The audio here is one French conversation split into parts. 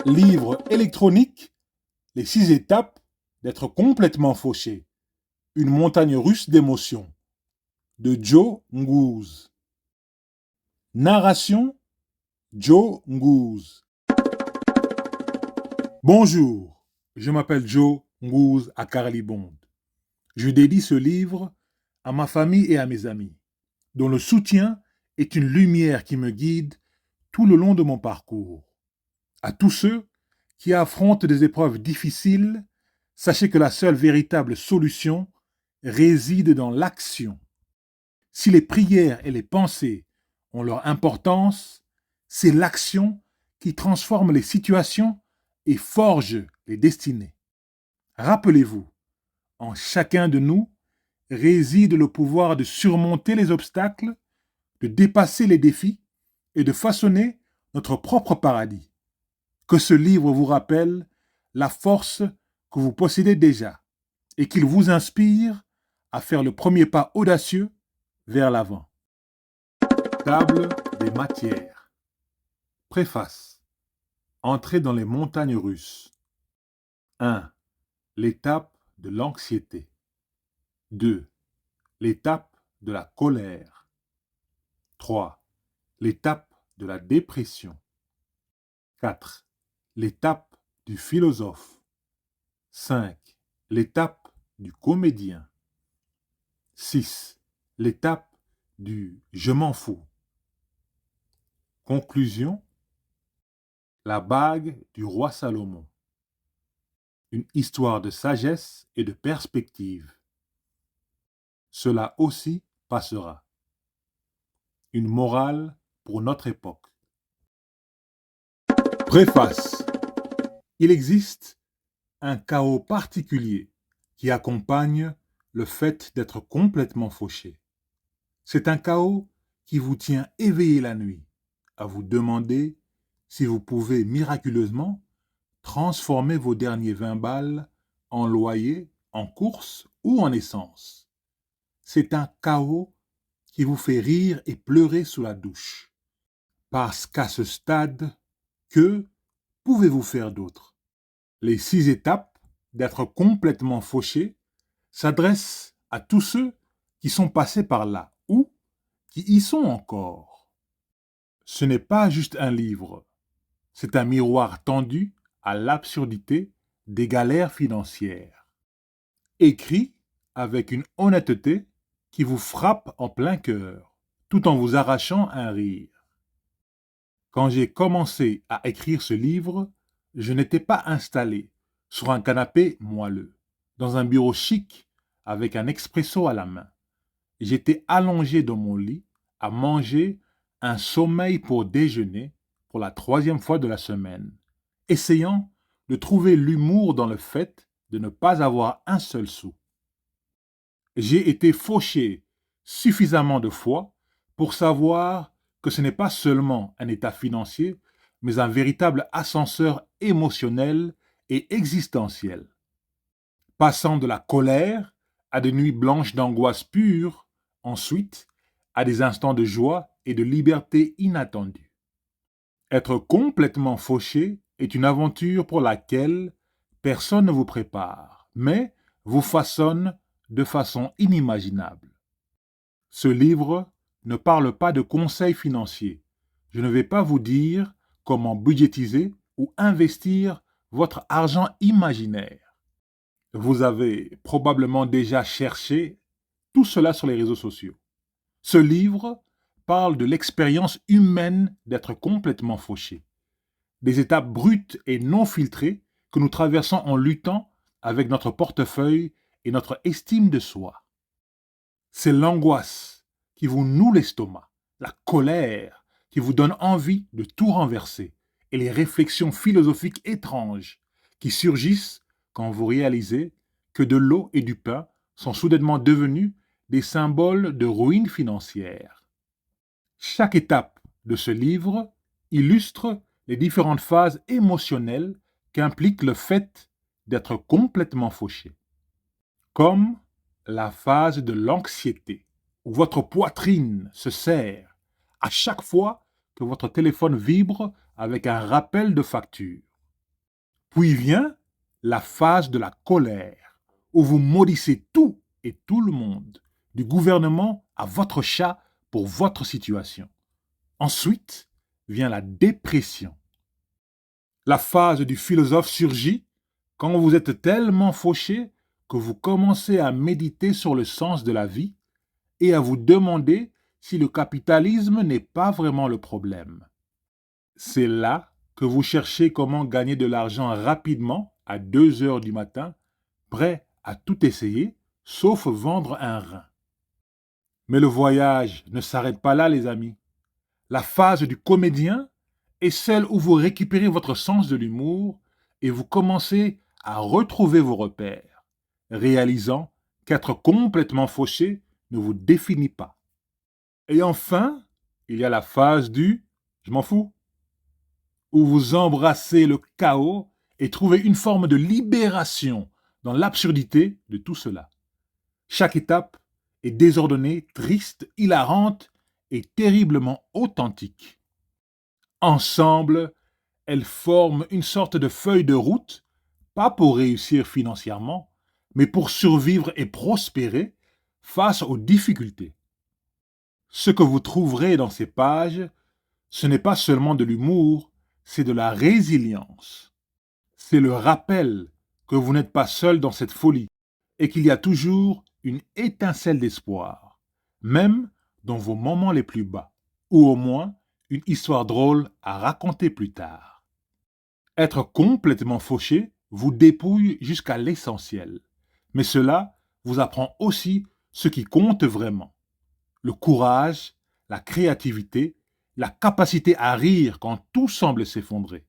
Livre électronique, les 6 étapes d'être complètement fauché. Une montagne russe d'émotions. De Joe Ngouze. Narration, Joe Ngouze. Bonjour, je m'appelle Joe Ngouze à Carlibonde. Je dédie ce livre à ma famille et à mes amis, dont le soutien est une lumière qui me guide tout le long de mon parcours. À tous ceux qui affrontent des épreuves difficiles, sachez que la seule véritable solution réside dans l'action. Si les prières et les pensées ont leur importance, c'est l'action qui transforme les situations et forge les destinées. Rappelez-vous, en chacun de nous réside le pouvoir de surmonter les obstacles, de dépasser les défis et de façonner notre propre paradis. Que ce livre vous rappelle la force que vous possédez déjà et qu'il vous inspire à faire le premier pas audacieux vers l'avant. Table des matières. Préface. Entrée dans les montagnes russes. 1. L'étape de l'anxiété. 2. L'étape de la colère. 3. L'étape de la dépression. 4. L'étape du philosophe. 5. L'étape du comédien. 6. L'étape du je m'en fous. Conclusion. La bague du roi Salomon. Une histoire de sagesse et de perspective. Cela aussi passera. Une morale pour notre époque. Préface. Il existe un chaos particulier qui accompagne le fait d'être complètement fauché. C'est un chaos qui vous tient éveillé la nuit, à vous demander si vous pouvez miraculeusement transformer vos derniers 20 balles en loyer, en course ou en essence. C'est un chaos qui vous fait rire et pleurer sous la douche. Parce qu'à ce stade, que pouvez-vous faire d'autre? Les 6 étapes d'être complètement fauché s'adressent à tous ceux qui sont passés par là ou qui y sont encore. Ce n'est pas juste un livre, c'est un miroir tendu à l'absurdité des galères financières. Écrit avec une honnêteté qui vous frappe en plein cœur, tout en vous arrachant un rire. Quand j'ai commencé à écrire ce livre, je n'étais pas installé sur un canapé moelleux, dans un bureau chic avec un expresso à la main. J'étais allongé dans mon lit à manger un sommeil pour déjeuner pour la 3e fois de la semaine, essayant de trouver l'humour dans le fait de ne pas avoir un seul sou. J'ai été fauché suffisamment de fois pour savoir que ce n'est pas seulement un état financier, mais un véritable ascenseur émotionnel et existentiel. Passant de la colère à des nuits blanches d'angoisse pure, ensuite à des instants de joie et de liberté inattendue. Être complètement fauché est une aventure pour laquelle personne ne vous prépare, mais vous façonne de façon inimaginable. Ce livre ne parle pas de conseils financiers. Je ne vais pas vous dire comment budgétiser ou investir votre argent imaginaire. Vous avez probablement déjà cherché tout cela sur les réseaux sociaux. Ce livre parle de l'expérience humaine d'être complètement fauché, des étapes brutes et non filtrées que nous traversons en luttant avec notre portefeuille et notre estime de soi. C'est l'angoisse qui vous noue l'estomac, la colère qui vous donne envie de tout renverser et les réflexions philosophiques étranges qui surgissent quand vous réalisez que de l'eau et du pain sont soudainement devenus des symboles de ruine financière. Chaque étape de ce livre illustre les différentes phases émotionnelles qu'implique le fait d'être complètement fauché. Comme la phase de l'anxiété, où votre poitrine se serre à chaque fois que votre téléphone vibre avec un rappel de facture. Puis vient la phase de la colère, où vous maudissez tout et tout le monde, du gouvernement à votre chat pour votre situation. Ensuite vient la dépression. La phase du philosophe surgit quand vous êtes tellement fauché que vous commencez à méditer sur le sens de la vie et à vous demander si le capitalisme n'est pas vraiment le problème. C'est là que vous cherchez comment gagner de l'argent rapidement à 2 heures du matin, prêt à tout essayer, sauf vendre un rein. Mais le voyage ne s'arrête pas là, les amis. La phase du comédien est celle où vous récupérez votre sens de l'humour et vous commencez à retrouver vos repères, réalisant qu'être complètement fauché ne vous définit pas. Et enfin, il y a la phase du « je m'en fous », où vous embrassez le chaos et trouvez une forme de libération dans l'absurdité de tout cela. Chaque étape est désordonnée, triste, hilarante et terriblement authentique. Ensemble, elles forment une sorte de feuille de route, pas pour réussir financièrement, mais pour survivre et prospérer face aux difficultés. Ce que vous trouverez dans ces pages, ce n'est pas seulement de l'humour, c'est de la résilience. C'est le rappel que vous n'êtes pas seul dans cette folie et qu'il y a toujours une étincelle d'espoir, même dans vos moments les plus bas, ou au moins une histoire drôle à raconter plus tard. Être complètement fauché vous dépouille jusqu'à l'essentiel, mais cela vous apprend aussi ce qui compte vraiment: le courage, la créativité, la capacité à rire quand tout semble s'effondrer.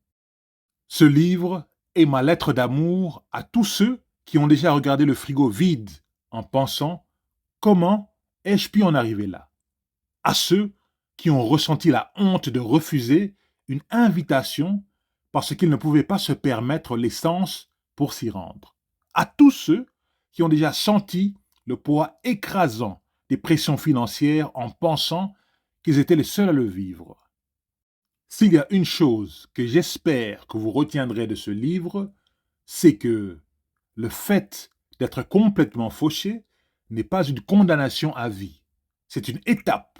Ce livre est ma lettre d'amour à tous ceux qui ont déjà regardé le frigo vide en pensant « Comment ai-je pu en arriver là ?» À ceux qui ont ressenti la honte de refuser une invitation parce qu'ils ne pouvaient pas se permettre l'essence pour s'y rendre. À tous ceux qui ont déjà senti le poids écrasant des pressions financières en pensant qu'ils étaient les seuls à le vivre. S'il y a une chose que j'espère que vous retiendrez de ce livre, c'est que le fait d'être complètement fauché n'est pas une condamnation à vie. C'est une étape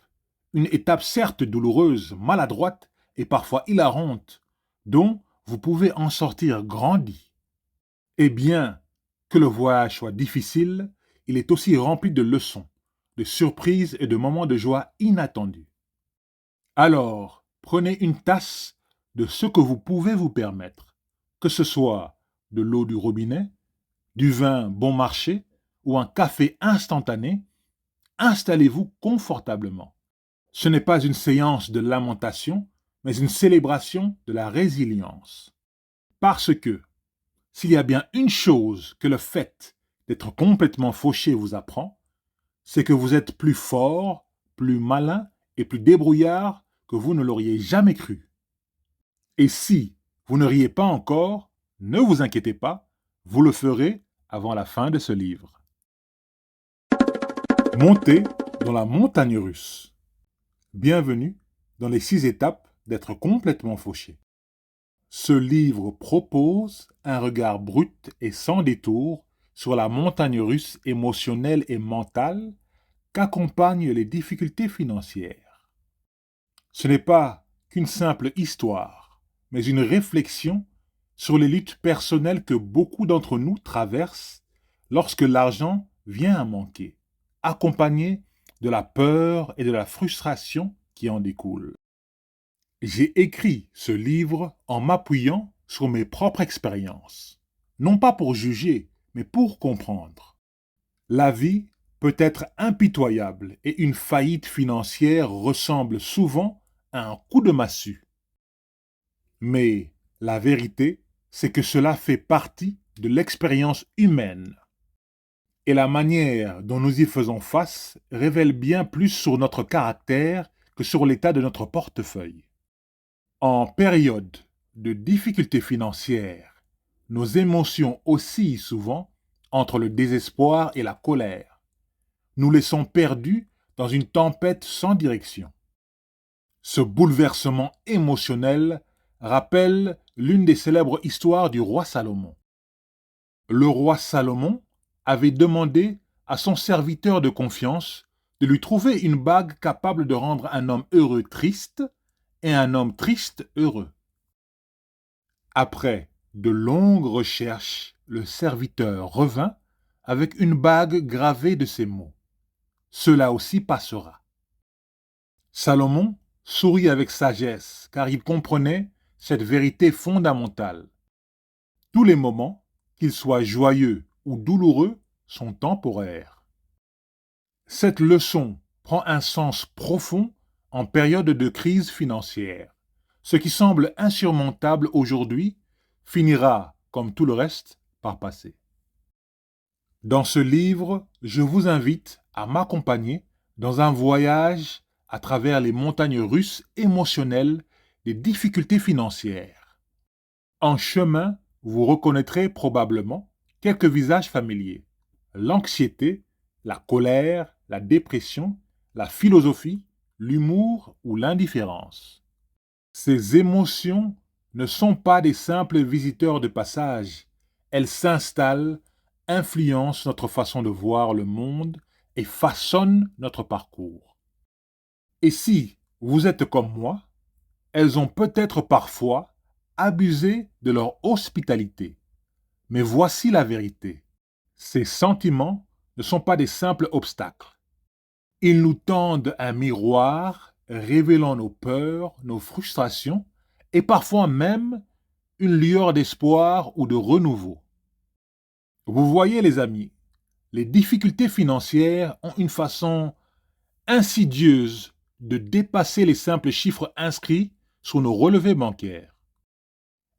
certes douloureuse, maladroite et parfois hilarante, dont vous pouvez en sortir grandi. Et bien que le voyage soit difficile, il est aussi rempli de leçons, de surprises et de moments de joie inattendus. Alors, prenez une tasse de ce que vous pouvez vous permettre, que ce soit de l'eau du robinet, du vin bon marché ou un café instantané. Installez-vous confortablement. Ce n'est pas une séance de lamentation, mais une célébration de la résilience. Parce que, s'il y a bien une chose que le fait d'être complètement fauché vous apprend, c'est que vous êtes plus fort, plus malin et plus débrouillard que vous ne l'auriez jamais cru. Et si vous ne riez pas encore, ne vous inquiétez pas, vous le ferez avant la fin de ce livre. Montez dans la montagne russe. Bienvenue dans les 6 étapes d'être complètement fauché. Ce livre propose un regard brut et sans détour sur la montagne russe émotionnelle et mentale qu'accompagnent les difficultés financières. Ce n'est pas qu'une simple histoire, mais une réflexion sur les luttes personnelles que beaucoup d'entre nous traversent lorsque l'argent vient à manquer, accompagné de la peur et de la frustration qui en découlent. J'ai écrit ce livre en m'appuyant sur mes propres expériences, non pas pour juger, mais pour comprendre. La vie peut être impitoyable et une faillite financière ressemble souvent à un coup de massue. Mais la vérité, c'est que cela fait partie de l'expérience humaine. Et la manière dont nous y faisons face révèle bien plus sur notre caractère que sur l'état de notre portefeuille. En période de difficultés financières, nos émotions oscillent souvent entre le désespoir et la colère. Nous laissons perdus dans une tempête sans direction. Ce bouleversement émotionnel rappelle l'une des célèbres histoires du roi Salomon. Le roi Salomon avait demandé à son serviteur de confiance de lui trouver une bague capable de rendre un homme heureux triste et un homme triste heureux. Après de longues recherches, le serviteur revint avec une bague gravée de ces mots. Cela aussi passera. Salomon sourit avec sagesse, car il comprenait cette vérité fondamentale. Tous les moments, qu'ils soient joyeux ou douloureux, sont temporaires. Cette leçon prend un sens profond en période de crise financière. Ce qui semble insurmontable aujourd'hui finira, comme tout le reste, par passer. Dans ce livre, je vous invite à m'accompagner dans un voyage à travers les montagnes russes émotionnelles des difficultés financières. En chemin, vous reconnaîtrez probablement quelques visages familiers. L'anxiété, la colère, la dépression, la philosophie, l'humour ou l'indifférence. Ces émotions ne sont pas des simples visiteurs de passage. Elles s'installent, influencent notre façon de voir le monde et façonnent notre parcours. Et si vous êtes comme moi, elles ont peut-être parfois abusé de leur hospitalité. Mais voici la vérité. Ces sentiments ne sont pas des simples obstacles. Ils nous tendent un miroir révélant nos peurs, nos frustrations et parfois même une lueur d'espoir ou de renouveau. Vous voyez les amis, les difficultés financières ont une façon insidieuse de dépasser les simples chiffres inscrits sur nos relevés bancaires.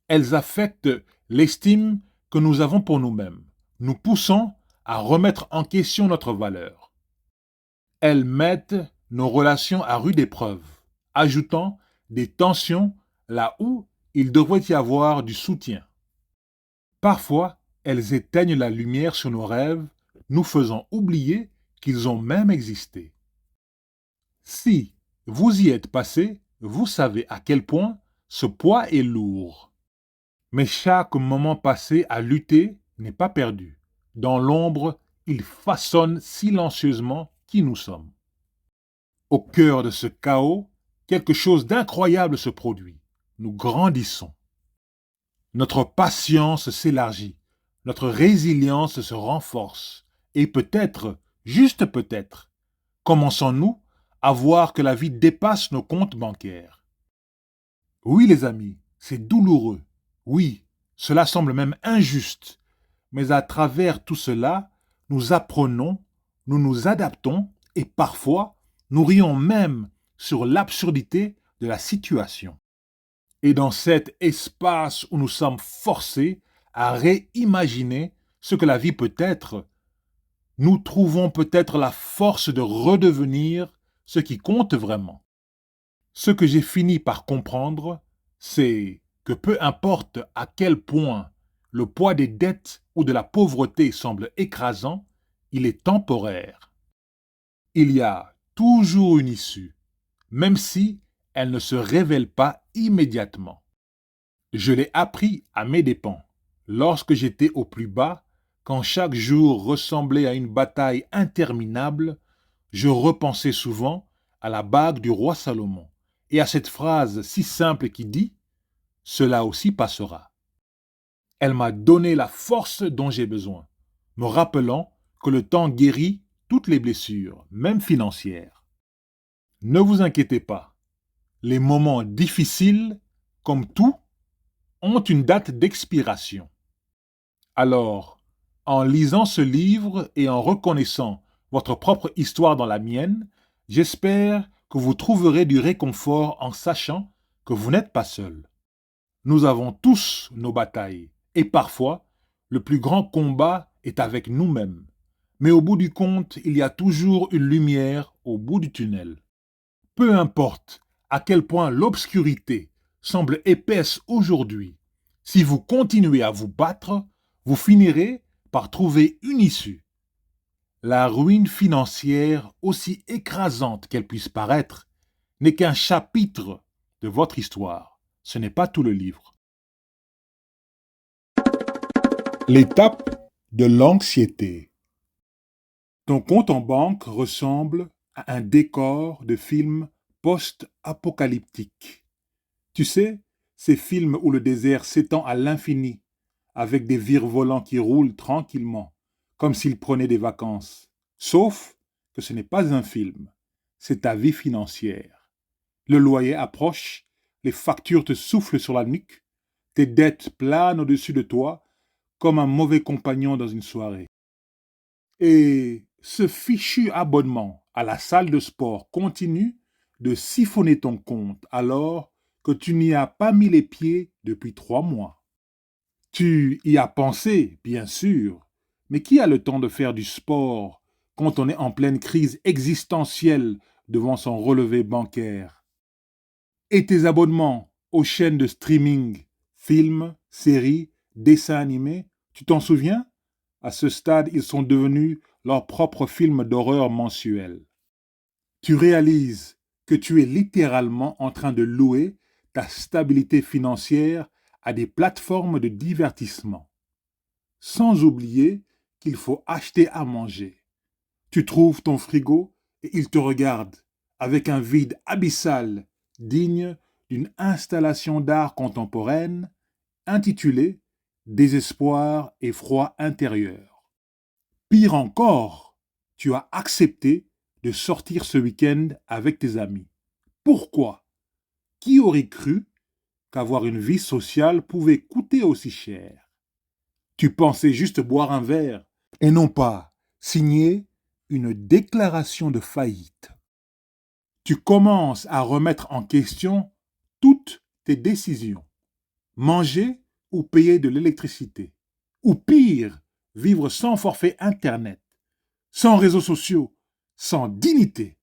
Elles affectent l'estime que nous avons pour nous-mêmes, nous poussant à remettre en question notre valeur. Elles mettent nos relations à rude épreuve, ajoutant des tensions là où il devrait y avoir du soutien. Parfois, elles éteignent la lumière sur nos rêves, nous faisant oublier qu'ils ont même existé. Si vous y êtes passé, vous savez à quel point ce poids est lourd. Mais chaque moment passé à lutter n'est pas perdu. Dans l'ombre, il façonne silencieusement qui nous sommes. Au cœur de ce chaos, quelque chose d'incroyable se produit. Nous grandissons. Notre patience s'élargit, notre résilience se renforce, et peut-être, juste peut-être, commençons-nous à voir que la vie dépasse nos comptes bancaires. Oui, les amis, c'est douloureux. Oui, cela semble même injuste. Mais à travers tout cela, nous apprenons, nous nous adaptons et parfois, nous rions même sur l'absurdité de la situation. Et dans cet espace où nous sommes forcés à réimaginer ce que la vie peut être, nous trouvons peut-être la force de redevenir ce qui compte vraiment. Ce que j'ai fini par comprendre, c'est que peu importe à quel point le poids des dettes ou de la pauvreté semble écrasant, il est temporaire. Il y a toujours une issue, même si elle ne se révèle pas immédiatement. Je l'ai appris à mes dépens, lorsque j'étais au plus bas, quand chaque jour ressemblait à une bataille interminable, je repensais souvent à la bague du roi Salomon et à cette phrase si simple qui dit « Cela aussi passera ». Elle m'a donné la force dont j'ai besoin, me rappelant que le temps guérit toutes les blessures, même financières. Ne vous inquiétez pas, les moments difficiles, comme tout, ont une date d'expiration. Alors, en lisant ce livre et en reconnaissant votre propre histoire dans la mienne, j'espère que vous trouverez du réconfort en sachant que vous n'êtes pas seul. Nous avons tous nos batailles et parfois, le plus grand combat est avec nous-mêmes. Mais au bout du compte, il y a toujours une lumière au bout du tunnel. Peu importe à quel point l'obscurité semble épaisse aujourd'hui, si vous continuez à vous battre, vous finirez par trouver une issue. La ruine financière, aussi écrasante qu'elle puisse paraître, n'est qu'un chapitre de votre histoire. Ce n'est pas tout le livre. L'étape de l'anxiété. Ton compte en banque ressemble à un décor de film post-apocalyptique. Tu sais, ces films où le désert s'étend à l'infini, avec des virevolants qui roulent tranquillement, comme s'ils prenaient des vacances. Sauf que ce n'est pas un film, c'est ta vie financière. Le loyer approche, les factures te soufflent sur la nuque, tes dettes planent au-dessus de toi comme un mauvais compagnon dans une soirée. Et ce fichu abonnement à la salle de sport continue de siphonner ton compte alors que tu n'y as pas mis les pieds depuis 3 mois. Tu y as pensé, bien sûr, mais qui a le temps de faire du sport quand on est en pleine crise existentielle devant son relevé bancaire? Et tes abonnements aux chaînes de streaming, films, séries, dessins animés, tu t'en souviens? À ce stade, ils sont devenus leurs propres films d'horreur mensuels. Tu réalises que tu es littéralement en train de louer ta stabilité financière à des plateformes de divertissement. Sans oublier qu'il faut acheter à manger. Tu trouves ton frigo et il te regarde avec un vide abyssal digne d'une installation d'art contemporaine intitulée Désespoir et froid intérieur. Pire encore, tu as accepté de sortir ce week-end avec tes amis. Pourquoi? Qui aurait cru qu'avoir une vie sociale pouvait coûter aussi cher? Tu pensais juste boire un verre et non pas signer une déclaration de faillite. Tu commences à remettre en question toutes tes décisions. Manger ou payer de l'électricité. Ou pire, vivre sans forfait Internet, sans réseaux sociaux, sans dignité.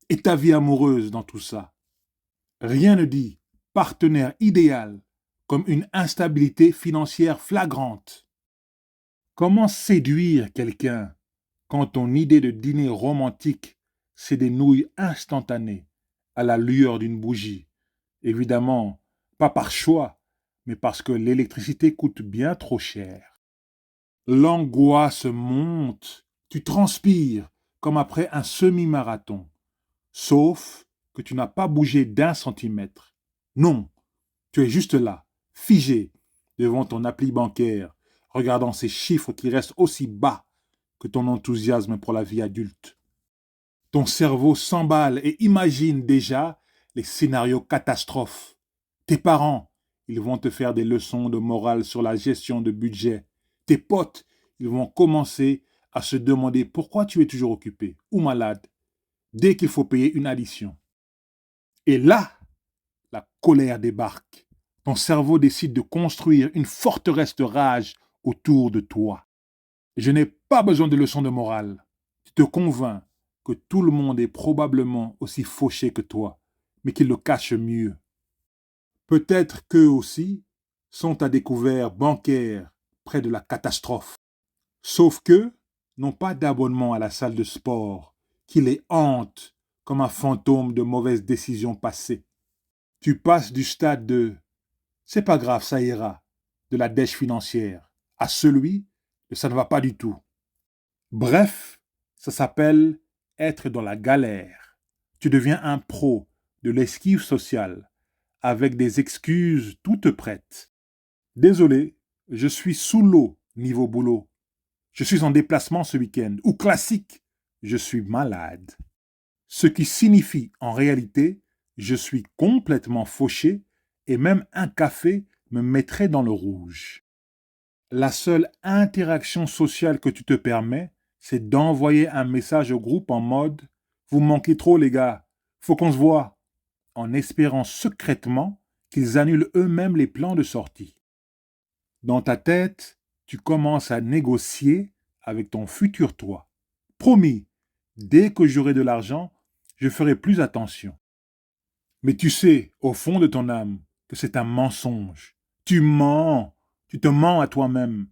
Et ta vie amoureuse dans tout ça. Rien ne dit partenaire idéal comme une instabilité financière flagrante. Comment séduire quelqu'un quand ton idée de dîner romantique, c'est des nouilles instantanées à la lueur d'une bougie? Évidemment, pas par choix, mais parce que l'électricité coûte bien trop cher. L'angoisse monte, tu transpires comme après un semi-marathon, sauf que tu n'as pas bougé d'1 centimètre. Non, tu es juste là, figé, devant ton appli bancaire, regardant ces chiffres qui restent aussi bas que ton enthousiasme pour la vie adulte. Ton cerveau s'emballe et imagine déjà les scénarios catastrophes. Tes parents, ils vont te faire des leçons de morale sur la gestion de budget. Tes potes, ils vont commencer à se demander pourquoi tu es toujours occupé ou malade dès qu'il faut payer une addition. Et là, la colère débarque. Ton cerveau décide de construire une forteresse de rage autour de toi. Je n'ai pas besoin de leçons de morale. Tu te convaincs que tout le monde est probablement aussi fauché que toi, mais qu'il le cache mieux. Peut-être qu'eux aussi sont à découvert bancaire près de la catastrophe. Sauf qu'eux n'ont pas d'abonnement à la salle de sport qui les hante comme un fantôme de mauvaises décisions passées. Tu passes du stade de c'est pas grave, ça ira, de la dèche financière, à celui de ça ne va pas du tout. Bref, ça s'appelle être dans la galère. Tu deviens un pro de l'esquive sociale, avec des excuses toutes prêtes. Désolé, je suis sous l'eau niveau boulot. Je suis en déplacement ce week-end. Ou classique, je suis malade. Ce qui signifie en réalité, je suis complètement fauché et même un café me mettrait dans le rouge. La seule interaction sociale que tu te permets, c'est d'envoyer un message au groupe en mode vous manquez trop les gars, faut qu'on se voit, en espérant secrètement qu'ils annulent eux-mêmes les plans de sortie. Dans ta tête, tu commences à négocier avec ton futur toi. Promis, dès que j'aurai de l'argent, je ferai plus attention. Mais tu sais, au fond de ton âme, que c'est un mensonge. Tu mens, tu te mens à toi-même.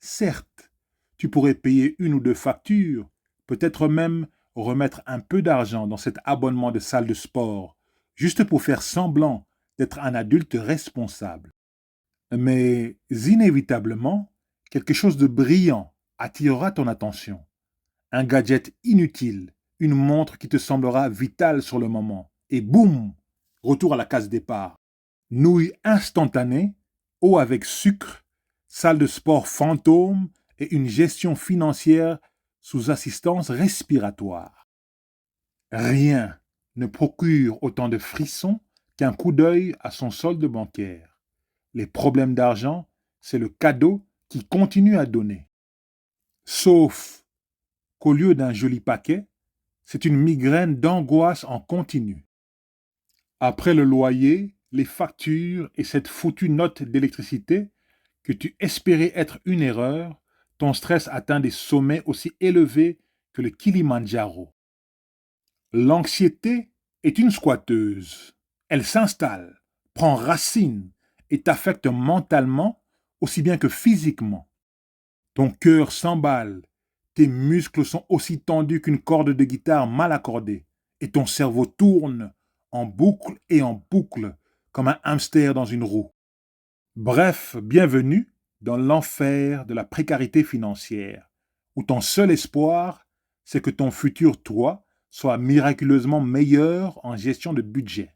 Certes, tu pourrais payer 1 ou 2 factures, peut-être même remettre un peu d'argent dans cet abonnement de salle de sport, juste pour faire semblant d'être un adulte responsable. Mais inévitablement, Quelque chose de brillant attirera ton attention. Un gadget inutile, une montre qui te semblera vitale sur le moment. Et boum, retour à la case départ. Nouilles instantanées, eau avec sucre, salle de sport fantôme et une gestion financière sous assistance respiratoire. Rien ne procure autant de frissons qu'un coup d'œil à son solde bancaire. Les problèmes d'argent, c'est le cadeau qui continue à donner. Sauf qu'au lieu d'un joli paquet, c'est une migraine d'angoisse en continu. Après le loyer, les factures et cette foutue note d'électricité que tu espérais être une erreur, ton stress atteint des sommets aussi élevés que le Kilimandjaro. L'anxiété est une squatteuse. Elle s'installe, prend racine et t'affecte mentalement aussi bien que physiquement. Ton cœur s'emballe, tes muscles sont aussi tendus qu'une corde de guitare mal accordée et ton cerveau tourne en boucle comme un hamster dans une roue. Bref, bienvenue dans l'enfer de la précarité financière, où ton seul espoir, c'est que ton futur toi soit miraculeusement meilleur en gestion de budget.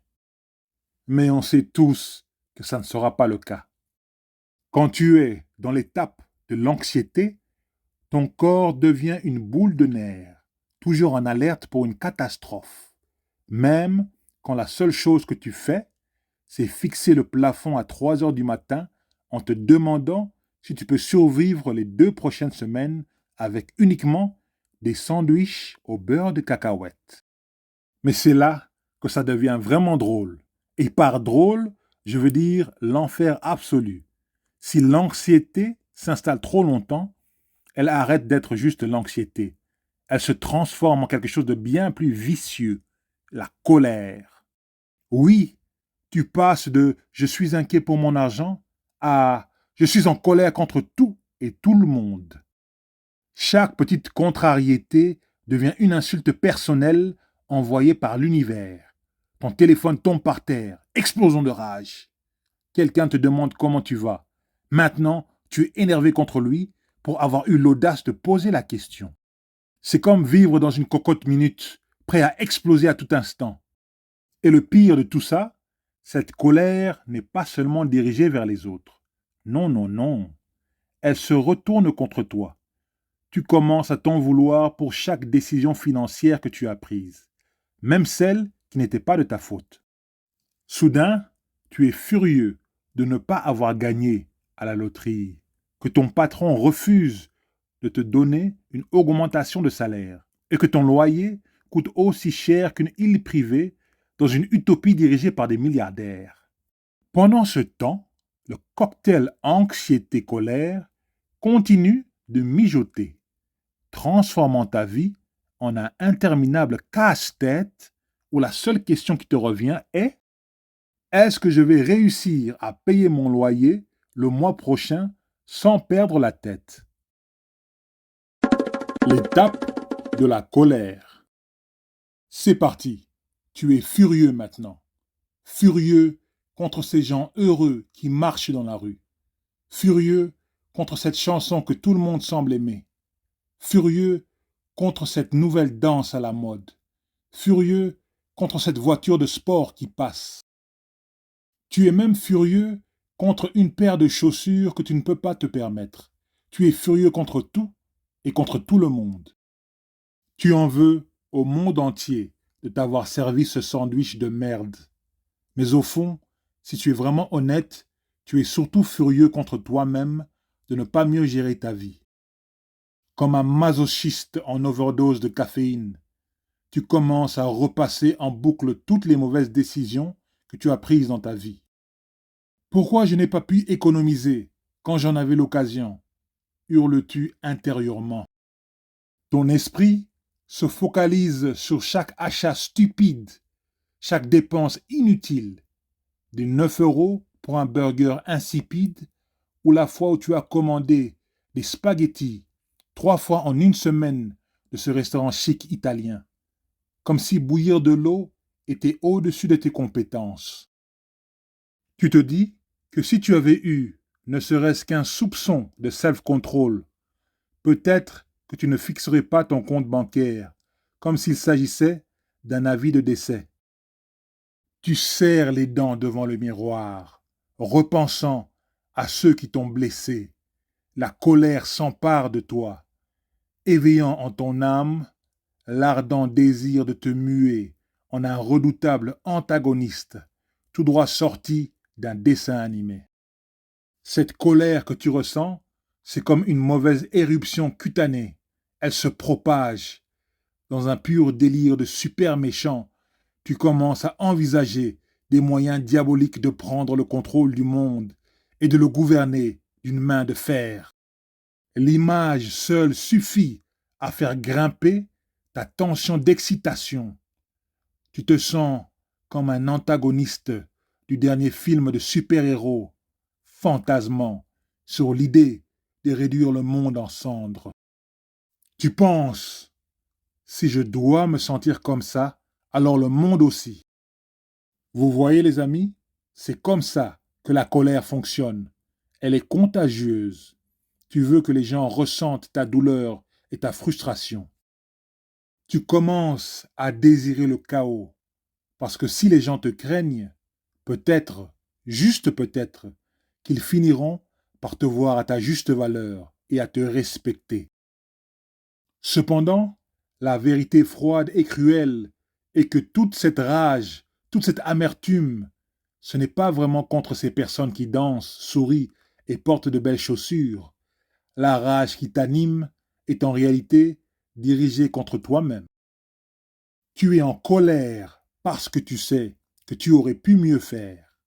Mais on sait tous que ça ne sera pas le cas. Quand tu es dans l'étape de l'anxiété, ton corps devient une boule de nerfs, toujours en alerte pour une catastrophe. Même quand la seule chose que tu fais, c'est fixer le plafond à 3 heures du matin en te demandant si tu peux survivre les 2 prochaines semaines avec uniquement des sandwichs au beurre de cacahuète. Mais c'est là que ça devient vraiment drôle. Et par drôle, je veux dire l'enfer absolu. Si l'anxiété s'installe trop longtemps, elle arrête d'être juste l'anxiété. Elle se transforme en quelque chose de bien plus vicieux, la colère. Oui, tu passes de je suis inquiet pour mon argent à je suis en colère contre tout et tout le monde. Chaque petite contrariété devient une insulte personnelle envoyée par l'univers. Ton téléphone tombe par terre, explosion de rage. Quelqu'un te demande comment tu vas. Maintenant, tu es énervé contre lui pour avoir eu l'audace de poser la question. C'est comme vivre dans une cocotte minute, prêt à exploser à tout instant. Et le pire de tout ça, cette colère n'est pas seulement dirigée vers les autres. Non, non, non. Elle se retourne contre toi. Tu commences à t'en vouloir pour chaque décision financière que tu as prise, même celle qui n'était pas de ta faute. Soudain, tu es furieux de ne pas avoir gagné à la loterie, que ton patron refuse de te donner une augmentation de salaire et que ton loyer coûte aussi cher qu'une île privée dans une utopie dirigée par des milliardaires. Pendant ce temps, le cocktail anxiété-colère continue de mijoter, transformant ta vie en un interminable casse-tête où la seule question qui te revient est: est-ce que je vais réussir à payer mon loyer le mois prochain sans perdre la tête? L'étape de la colère. C'est parti. Tu es furieux maintenant. Furieux contre ces gens heureux qui marchent dans la rue. Furieux contre cette chanson que tout le monde semble aimer. Furieux contre cette nouvelle danse à la mode. Furieux contre cette voiture de sport qui passe. Tu es même furieux contre une paire de chaussures que tu ne peux pas te permettre. Tu es furieux contre tout et contre tout le monde. Tu en veux au monde entier de t'avoir servi ce sandwich de merde. Mais au fond, si tu es vraiment honnête, tu es surtout furieux contre toi-même de ne pas mieux gérer ta vie. Comme un masochiste en overdose de caféine, tu commences à repasser en boucle toutes les mauvaises décisions que tu as prises dans ta vie. Pourquoi je n'ai pas pu économiser quand j'en avais l'occasion? Hurles-tu intérieurement. Ton esprit se focalise sur chaque achat stupide, chaque dépense inutile, des 9 euros pour un burger insipide ou la fois où tu as commandé des spaghettis 3 fois en une semaine de ce restaurant chic italien, comme si bouillir de l'eau était au-dessus de tes compétences. Tu te dis que si tu avais eu ne serait-ce qu'un soupçon de self-control, peut-être que tu ne fixerais pas ton compte bancaire, comme s'il s'agissait d'un avis de décès. Tu serres les dents devant le miroir, repensant à ceux qui t'ont blessé. La colère s'empare de toi, éveillant en ton âme l'ardent désir de te muer en un redoutable antagoniste, tout droit sorti d'un dessin animé. Cette colère que tu ressens, c'est comme une mauvaise éruption cutanée. Elle se propage. Dans un pur délire de super méchant, tu commences à envisager des moyens diaboliques de prendre le contrôle du monde et de le gouverner d'une main de fer. L'image seule suffit à faire grimper ta tension d'excitation. Tu te sens comme un antagoniste du dernier film de super-héros, fantasmant sur l'idée de réduire le monde en cendres. Tu penses, si je dois me sentir comme ça, alors le monde aussi. Vous voyez les amis, c'est comme ça que la colère fonctionne. Elle est contagieuse. Tu veux que les gens ressentent ta douleur et ta frustration. Tu commences à désirer le chaos, parce que si les gens te craignent, peut-être, juste peut-être, qu'ils finiront par te voir à ta juste valeur et à te respecter. Cependant, la vérité froide et cruelle est que toute cette rage, toute cette amertume, ce n'est pas vraiment contre ces personnes qui dansent, sourient et portent de belles chaussures. La rage qui t'anime est en réalité dirigée contre toi-même. Tu es en colère parce que tu sais que tu aurais pu mieux faire,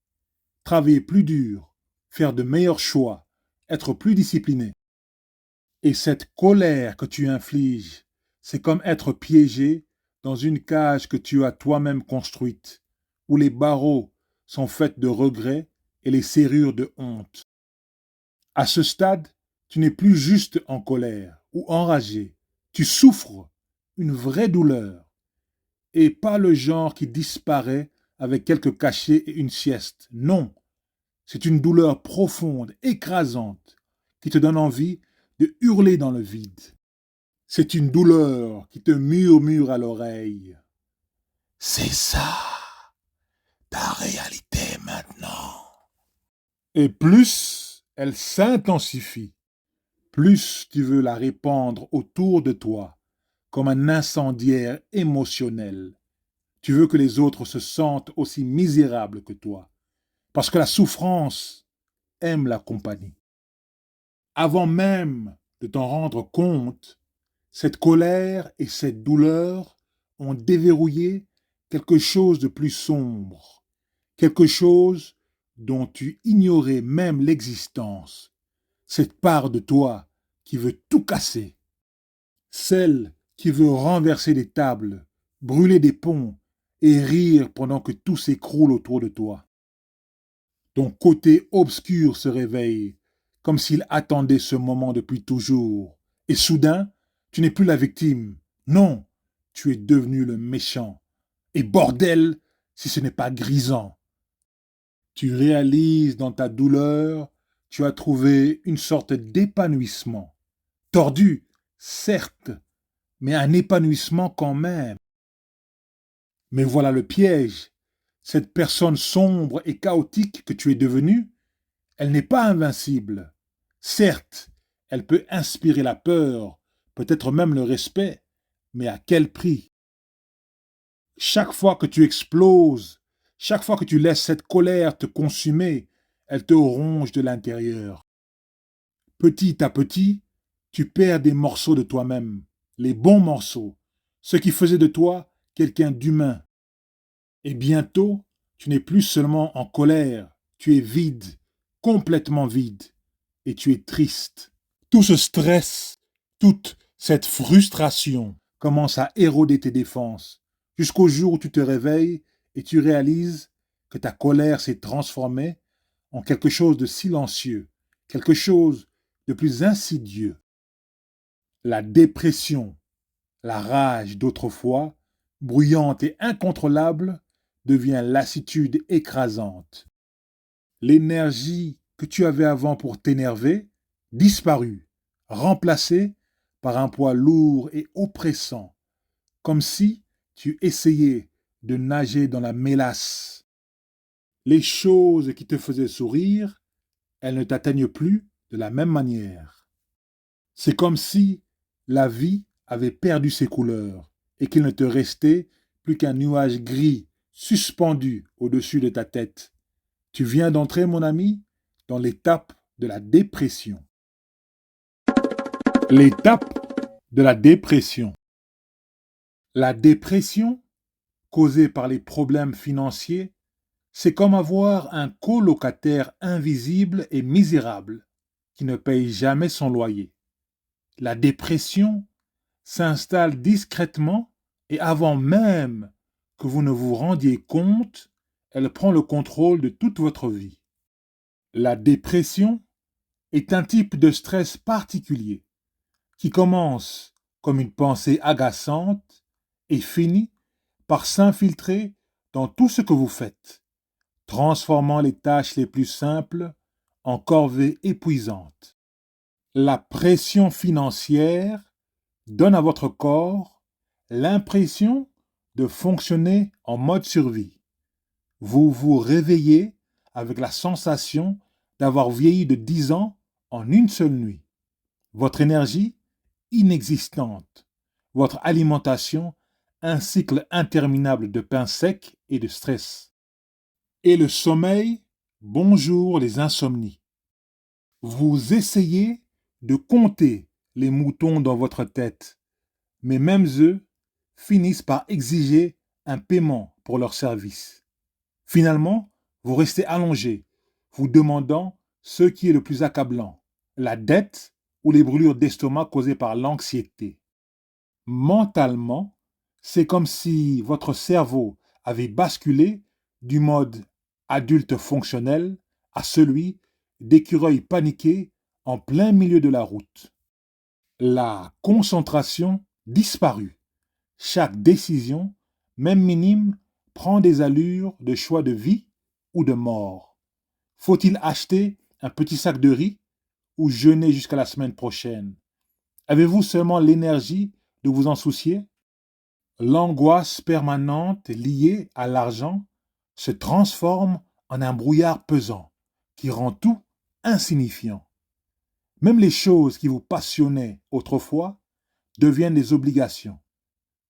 travailler plus dur, faire de meilleurs choix, être plus discipliné. Et cette colère que tu infliges, c'est comme être piégé dans une cage que tu as toi-même construite, où les barreaux sont faits de regrets et les serrures de honte. À ce stade, tu n'es plus juste en colère ou enragé, tu souffres une vraie douleur, et pas le genre qui disparaît avec quelques cachets et une sieste. Non, c'est une douleur profonde, écrasante, qui te donne envie de hurler dans le vide. C'est une douleur qui te murmure à l'oreille. C'est ça, ta réalité maintenant. Et plus elle s'intensifie, plus tu veux la répandre autour de toi, comme un incendiaire émotionnel. Tu veux que les autres se sentent aussi misérables que toi, parce que la souffrance aime la compagnie. Avant même de t'en rendre compte, cette colère et cette douleur ont déverrouillé quelque chose de plus sombre, quelque chose dont tu ignorais même l'existence, cette part de toi qui veut tout casser, celle qui veut renverser des tables, brûler des ponts et rire pendant que tout s'écroule autour de toi. Ton côté obscur se réveille, comme s'il attendait ce moment depuis toujours. Et soudain, tu n'es plus la victime. Non, tu es devenu le méchant. Et bordel, si ce n'est pas grisant. Tu réalises dans ta douleur, tu as trouvé une sorte d'épanouissement. Tordu, certes, mais un épanouissement quand même. Mais voilà le piège. Cette personne sombre et chaotique que tu es devenue, elle n'est pas invincible. Certes, elle peut inspirer la peur, peut-être même le respect, mais à quel prix? Chaque fois que tu exploses, chaque fois que tu laisses cette colère te consumer, elle te ronge de l'intérieur. Petit à petit, tu perds des morceaux de toi-même, les bons morceaux, ce qui faisait de toi quelqu'un d'humain. Et bientôt, tu n'es plus seulement en colère, tu es vide, complètement vide, et tu es triste. Tout ce stress, toute cette frustration commence à éroder tes défenses, jusqu'au jour où tu te réveilles et tu réalises que ta colère s'est transformée en quelque chose de silencieux, quelque chose de plus insidieux. La dépression, la rage d'autrefois, bruyante et incontrôlable, devient lassitude écrasante. L'énergie que tu avais avant pour t'énerver disparut, remplacé par un poids lourd et oppressant, comme si tu essayais de nager dans la mélasse. Les choses qui te faisaient sourire, elles ne t'atteignent plus de la même manière. C'est comme si la vie avait perdu ses couleurs et qu'il ne te restait plus qu'un nuage gris suspendu au-dessus de ta tête. Tu viens d'entrer, mon ami, dans l'étape de la dépression. L'étape de la dépression. La dépression, causée par les problèmes financiers, c'est comme avoir un colocataire invisible et misérable qui ne paye jamais son loyer. La dépression s'installe discrètement et avant même que vous ne vous rendiez compte, elle prend le contrôle de toute votre vie. La dépression est un type de stress particulier qui commence comme une pensée agaçante et finit par s'infiltrer dans tout ce que vous faites, transformant les tâches les plus simples en corvées épuisantes. La pression financière donne à votre corps l'impression de fonctionner en mode survie. Vous vous réveillez avec la sensation d'avoir vieilli de 10 ans en une seule nuit. Votre énergie, inexistante. Votre alimentation, un cycle interminable de pain sec et de stress. Et le sommeil, bonjour les insomnies. Vous essayez de compter les moutons dans votre tête, mais même eux finissent par exiger un paiement pour leur service. Finalement, vous restez allongé, vous demandant ce qui est le plus accablant, la dette ou les brûlures d'estomac causées par l'anxiété. Mentalement, c'est comme si votre cerveau avait basculé du mode adulte fonctionnel à celui d'écureuil paniqué en plein milieu de la route. La concentration disparut. Chaque décision, même minime, prend des allures de choix de vie ou de mort. Faut-il acheter un petit sac de riz ou jeûner jusqu'à la semaine prochaine? Avez-vous seulement l'énergie de vous en soucier? L'angoisse permanente liée à l'argent se transforme en un brouillard pesant qui rend tout insignifiant. Même les choses qui vous passionnaient autrefois deviennent des obligations.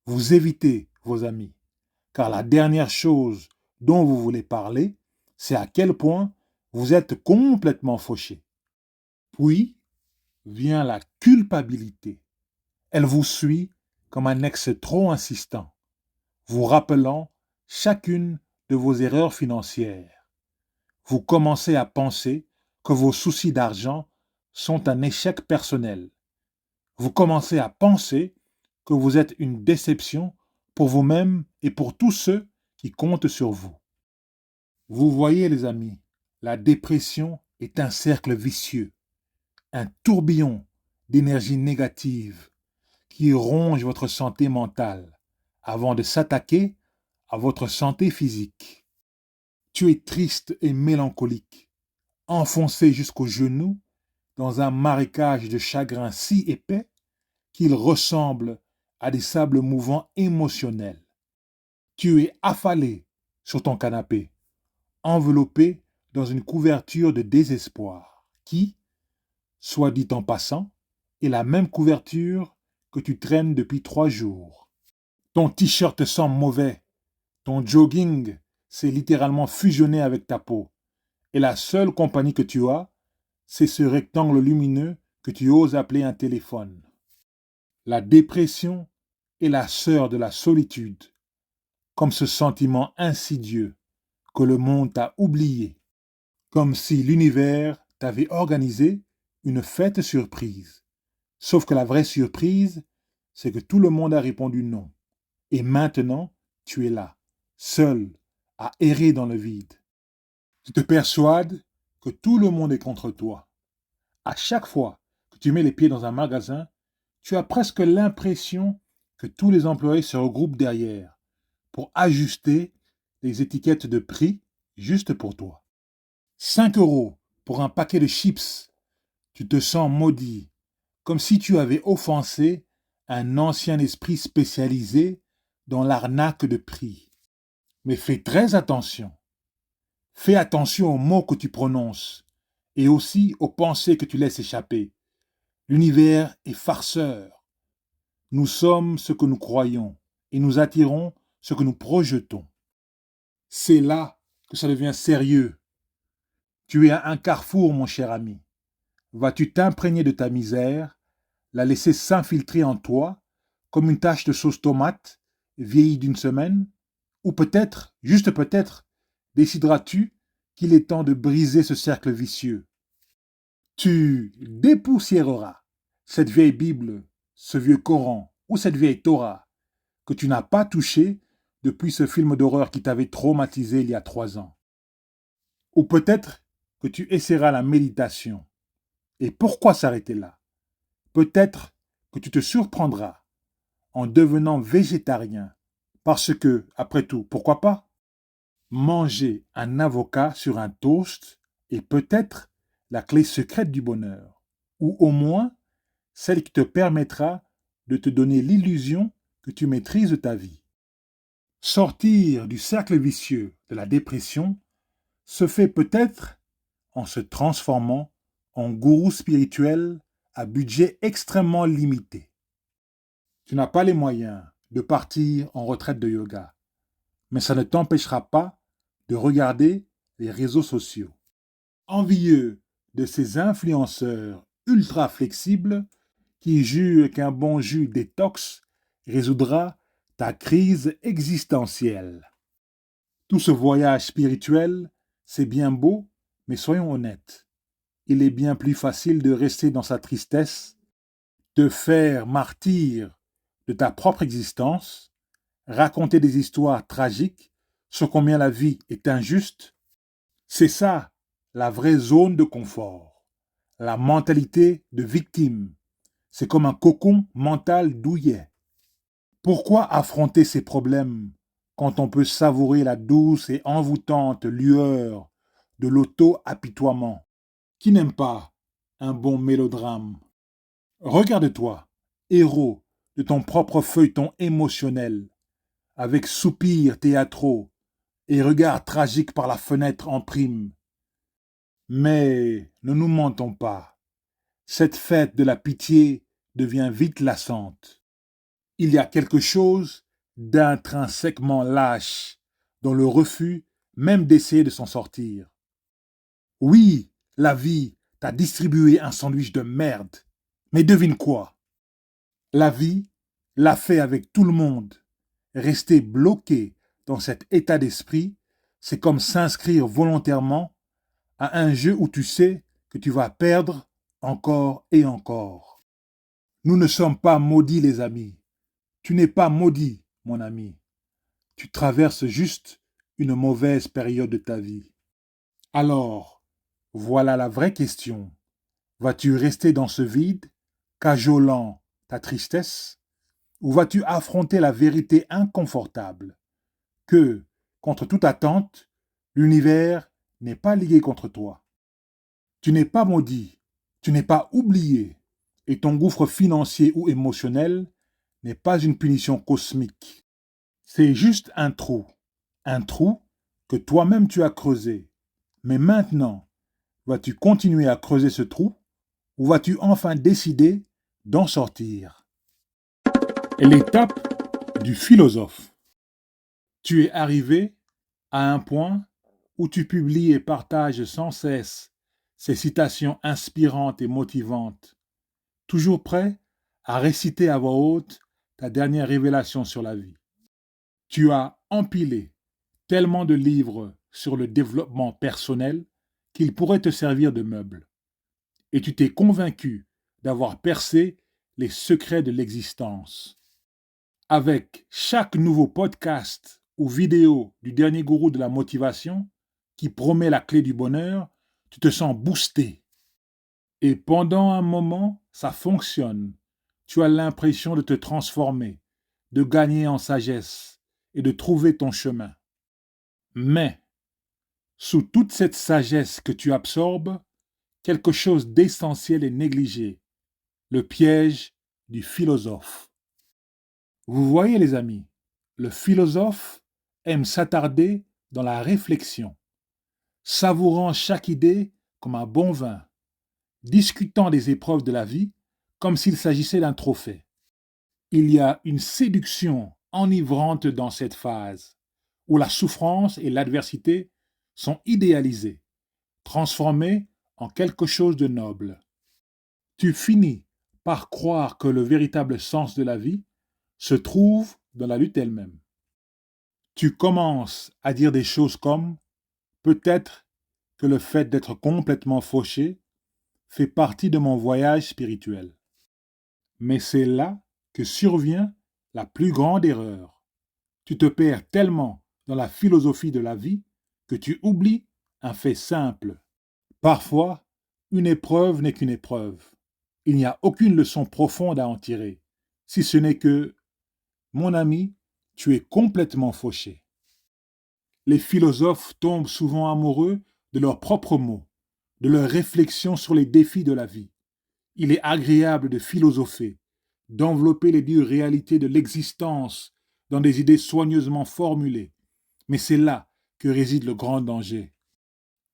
Vous évitez vos amis, car la dernière chose dont vous voulez parler, c'est à quel point vous êtes complètement fauché. Puis vient la culpabilité. Elle vous suit comme un ex trop insistant, vous rappelant chacune de vos erreurs financières. Vous commencez à penser que vos soucis d'argent sont un échec personnel. Vous commencez à penser que vous êtes une déception pour vous-même et pour tous ceux qui comptent sur vous. Vous voyez, les amis, la dépression est un cercle vicieux, un tourbillon d'énergie négative qui ronge votre santé mentale avant de s'attaquer à votre santé physique. Tu es triste et mélancolique, enfoncé jusqu'aux genoux dans un marécage de chagrin si épais qu'il ressemble à des sables mouvants émotionnels. Tu es affalé sur ton canapé, enveloppé dans une couverture de désespoir qui, soit dit en passant, est la même couverture que tu traînes depuis 3 jours. Ton t-shirt sent mauvais, ton jogging s'est littéralement fusionné avec ta peau, et la seule compagnie que tu as, c'est ce rectangle lumineux que tu oses appeler un téléphone. La dépression est la sœur de la solitude, comme ce sentiment insidieux que le monde t'a oublié, comme si l'univers t'avait organisé une fête surprise. Sauf que la vraie surprise, c'est que tout le monde a répondu non. Et maintenant, tu es là, seul, à errer dans le vide. Tu te persuades que tout le monde est contre toi. À chaque fois que tu mets les pieds dans un magasin, tu as presque l'impression que tous les employés se regroupent derrière pour ajuster les étiquettes de prix juste pour toi. 5 € pour un paquet de chips, tu te sens maudit, comme si tu avais offensé un ancien esprit spécialisé dans l'arnaque de prix. Mais fais très attention. Fais attention aux mots que tu prononces et aussi aux pensées que tu laisses échapper. L'univers est farceur. Nous sommes ce que nous croyons et nous attirons ce que nous projetons. C'est là que ça devient sérieux. Tu es à un carrefour, mon cher ami. Vas-tu t'imprégner de ta misère, la laisser s'infiltrer en toi comme une tache de sauce tomate vieillie d'une semaine? Ou peut-être, juste peut-être, décideras-tu qu'il est temps de briser ce cercle vicieux? Tu dépoussiéreras cette vieille Bible, ce vieux Coran ou cette vieille Torah que tu n'as pas touché depuis ce film d'horreur qui t'avait traumatisé il y a 3 ans. Ou peut-être que tu essaieras la méditation. Et pourquoi s'arrêter là? Peut-être que tu te surprendras en devenant végétarien. Parce que, après tout, pourquoi pas? Manger un avocat sur un toast est peut-être la clé secrète du bonheur. Ou au moins, celle qui te permettra de te donner l'illusion que tu maîtrises ta vie. Sortir du cercle vicieux de la dépression se fait peut-être en se transformant en gourou spirituel à budget extrêmement limité. Tu n'as pas les moyens de partir en retraite de yoga, mais ça ne t'empêchera pas de regarder les réseaux sociaux. Envieux de ces influenceurs ultra flexibles qui jurent qu'un bon jus détox résoudra ta crise existentielle. Tout ce voyage spirituel, c'est bien beau, mais soyons honnêtes. Il est bien plus facile de rester dans sa tristesse, de faire martyr de ta propre existence, raconter des histoires tragiques sur combien la vie est injuste. C'est ça, la vraie zone de confort. La mentalité de victime. C'est comme un cocon mental douillet. Pourquoi affronter ces problèmes quand on peut savourer la douce et envoûtante lueur de l'auto-apitoiement? Qui n'aime pas un bon mélodrame? Regarde-toi, héros de ton propre feuilleton émotionnel, avec soupirs théâtraux et regards tragiques par la fenêtre en prime. Mais ne nous mentons pas, cette fête de la pitié devient vite lassante. Il y a quelque chose d'intrinsèquement lâche dans le refus même d'essayer de s'en sortir. Oui, la vie t'a distribué un sandwich de merde, mais devine quoi? La vie l'a fait avec tout le monde. Rester bloqué dans cet état d'esprit, c'est comme s'inscrire volontairement à un jeu où tu sais que tu vas perdre encore et encore. Nous ne sommes pas maudits, les amis. Tu n'es pas maudit, mon ami. Tu traverses juste une mauvaise période de ta vie. Alors, voilà la vraie question. Vas-tu rester dans ce vide, cajolant ta tristesse, ou vas-tu affronter la vérité inconfortable que, contre toute attente, l'univers n'est pas lié contre toi? Tu n'es pas maudit, tu n'es pas oublié, et ton gouffre financier ou émotionnel n'est pas une punition cosmique. C'est juste un trou que toi-même tu as creusé. Mais maintenant, vas-tu continuer à creuser ce trou ou vas-tu enfin décider d'en sortir? L'étape du philosophe. Tu es arrivé à un point où tu publies et partages sans cesse ces citations inspirantes et motivantes, toujours prêt à réciter à voix haute ta dernière révélation sur la vie. Tu as empilé tellement de livres sur le développement personnel qu'ils pourraient te servir de meubles. Et tu t'es convaincu d'avoir percé les secrets de l'existence. Avec chaque nouveau podcast ou vidéo du dernier gourou de la motivation qui promet la clé du bonheur, tu te sens boosté. Et pendant un moment, ça fonctionne. Tu as l'impression de te transformer, de gagner en sagesse et de trouver ton chemin. Mais, sous toute cette sagesse que tu absorbes, quelque chose d'essentiel est négligé, le piège du philosophe. Vous voyez les amis, le philosophe aime s'attarder dans la réflexion, savourant chaque idée comme un bon vin, discutant des épreuves de la vie comme s'il s'agissait d'un trophée. Il y a une séduction enivrante dans cette phase, où la souffrance et l'adversité sont idéalisées, transformées en quelque chose de noble. Tu finis par croire que le véritable sens de la vie se trouve dans la lutte elle-même. Tu commences à dire des choses comme peut-être que le fait d'être complètement fauché fait partie de mon voyage spirituel. Mais c'est là que survient la plus grande erreur. Tu te perds tellement dans la philosophie de la vie que tu oublies un fait simple. Parfois, une épreuve n'est qu'une épreuve. Il n'y a aucune leçon profonde à en tirer, si ce n'est que, mon ami, tu es complètement fauché. Les philosophes tombent souvent amoureux de leurs propres mots, de leurs réflexions sur les défis de la vie. Il est agréable de philosopher, d'envelopper les dures réalités de l'existence dans des idées soigneusement formulées. Mais c'est là que réside le grand danger.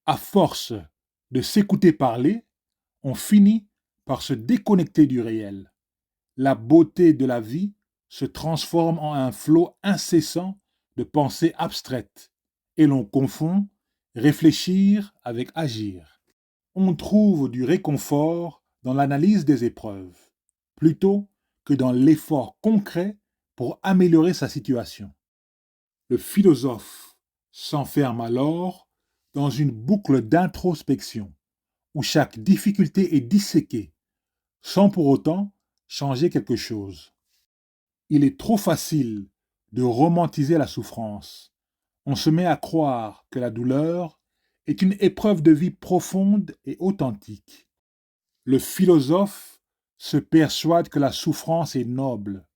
À force de s'écouter parler, on finit par se déconnecter du réel. La beauté de la vie se transforme en un flot incessant de pensées abstraites et l'on confond réfléchir avec agir. On trouve du réconfort dans l'analyse des épreuves, plutôt que dans l'effort concret pour améliorer sa situation. Le philosophe s'enferme alors dans une boucle d'introspection où chaque difficulté est disséquée, sans pour autant changer quelque chose. Il est trop facile de romantiser la souffrance. On se met à croire que la douleur est une épreuve de vie profonde et authentique. Le philosophe se persuade que la souffrance est noble,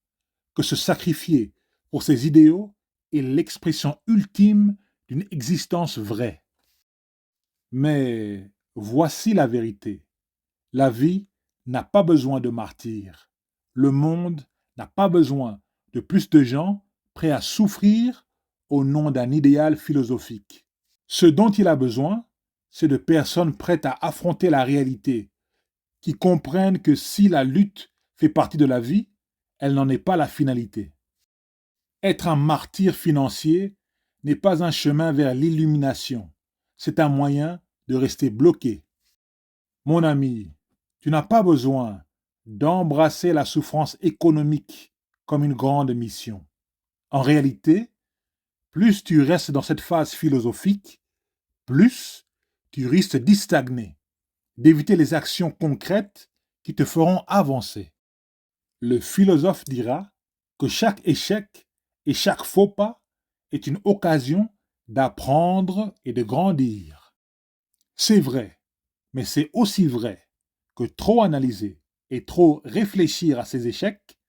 que se sacrifier pour ses idéaux est l'expression ultime d'une existence vraie. Mais voici la vérité. La vie n'a pas besoin de martyrs. Le monde n'a pas besoin de plus de gens prêts à souffrir au nom d'un idéal philosophique. Ce dont il a besoin, c'est de personnes prêtes à affronter la réalité, qui comprennent que si la lutte fait partie de la vie, elle n'en est pas la finalité. Être un martyr financier n'est pas un chemin vers l'illumination, c'est un moyen de rester bloqué. Mon ami, tu n'as pas besoin d'embrasser la souffrance économique comme une grande mission. En réalité, plus tu restes dans cette phase philosophique, plus tu risques d'y stagner, d'éviter les actions concrètes qui te feront avancer. Le philosophe dira que chaque échec et chaque faux pas est une occasion d'apprendre et de grandir. C'est vrai, mais c'est aussi vrai que trop analyser et trop réfléchir à ses échecs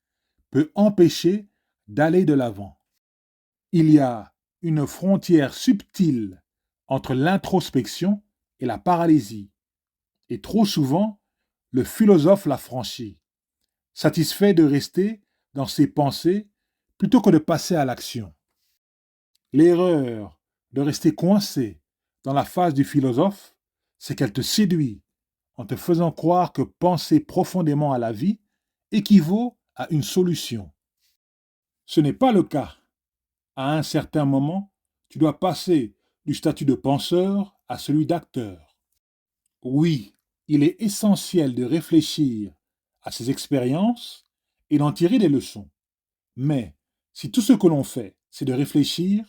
peut empêcher d'aller de l'avant. Il y a une frontière subtile entre l'introspection et la paralysie, et trop souvent, le philosophe la franchit, satisfait de rester dans ses pensées plutôt que de passer à l'action. L'erreur de rester coincé dans la phase du philosophe, c'est qu'elle te séduit en te faisant croire que penser profondément à la vie équivaut à une solution. Ce n'est pas le cas. À un certain moment, tu dois passer du statut de penseur à celui d'acteur. Oui, il est essentiel de réfléchir à ses expériences et d'en tirer des leçons. Mais si tout ce que l'on fait, c'est de réfléchir,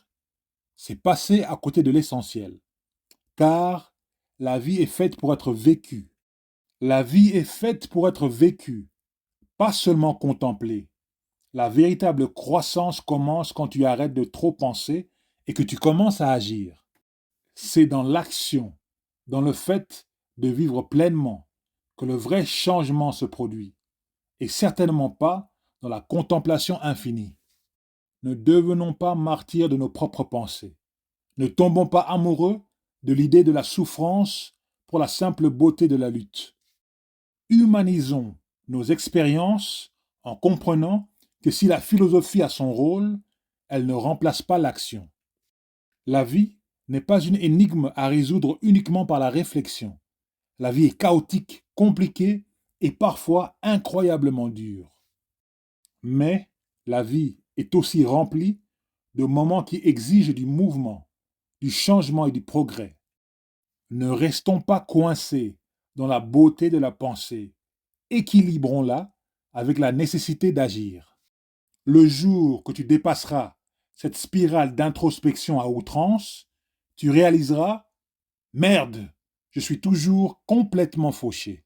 c'est passer à côté de l'essentiel. Car la vie est faite pour être vécue. La vie est faite pour être vécue, pas seulement contemplée. La véritable croissance commence quand tu arrêtes de trop penser et que tu commences à agir. C'est dans l'action, dans le fait de vivre pleinement, que le vrai changement se produit, et certainement pas dans la contemplation infinie. Ne devenons pas martyrs de nos propres pensées. Ne tombons pas amoureux de l'idée de la souffrance pour la simple beauté de la lutte. Humanisons nos expériences en comprenant que si la philosophie a son rôle, elle ne remplace pas l'action. La vie n'est pas une énigme à résoudre uniquement par la réflexion. La vie est chaotique, compliquée et parfois incroyablement dure. Mais la vie est aussi remplie de moments qui exigent du mouvement, du changement et du progrès. Ne restons pas coincés dans la beauté de la pensée. Équilibrons-la avec la nécessité d'agir. Le jour que tu dépasseras cette spirale d'introspection à outrance, tu réaliseras: merde, je suis toujours complètement fauché.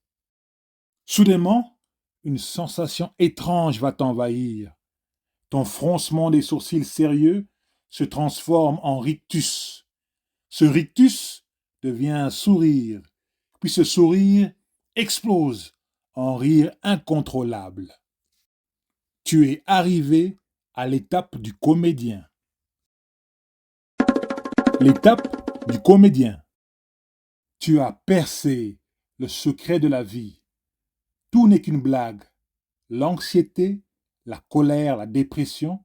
Soudainement, une sensation étrange va t'envahir. Ton froncement des sourcils sérieux se transforme en rictus. Ce rictus devient un sourire, puis ce sourire explose en rire incontrôlable. Tu es arrivé à l'étape du comédien. L'étape du comédien. Tu as percé le secret de la vie. Tout n'est qu'une blague. L'anxiété, la colère, la dépression,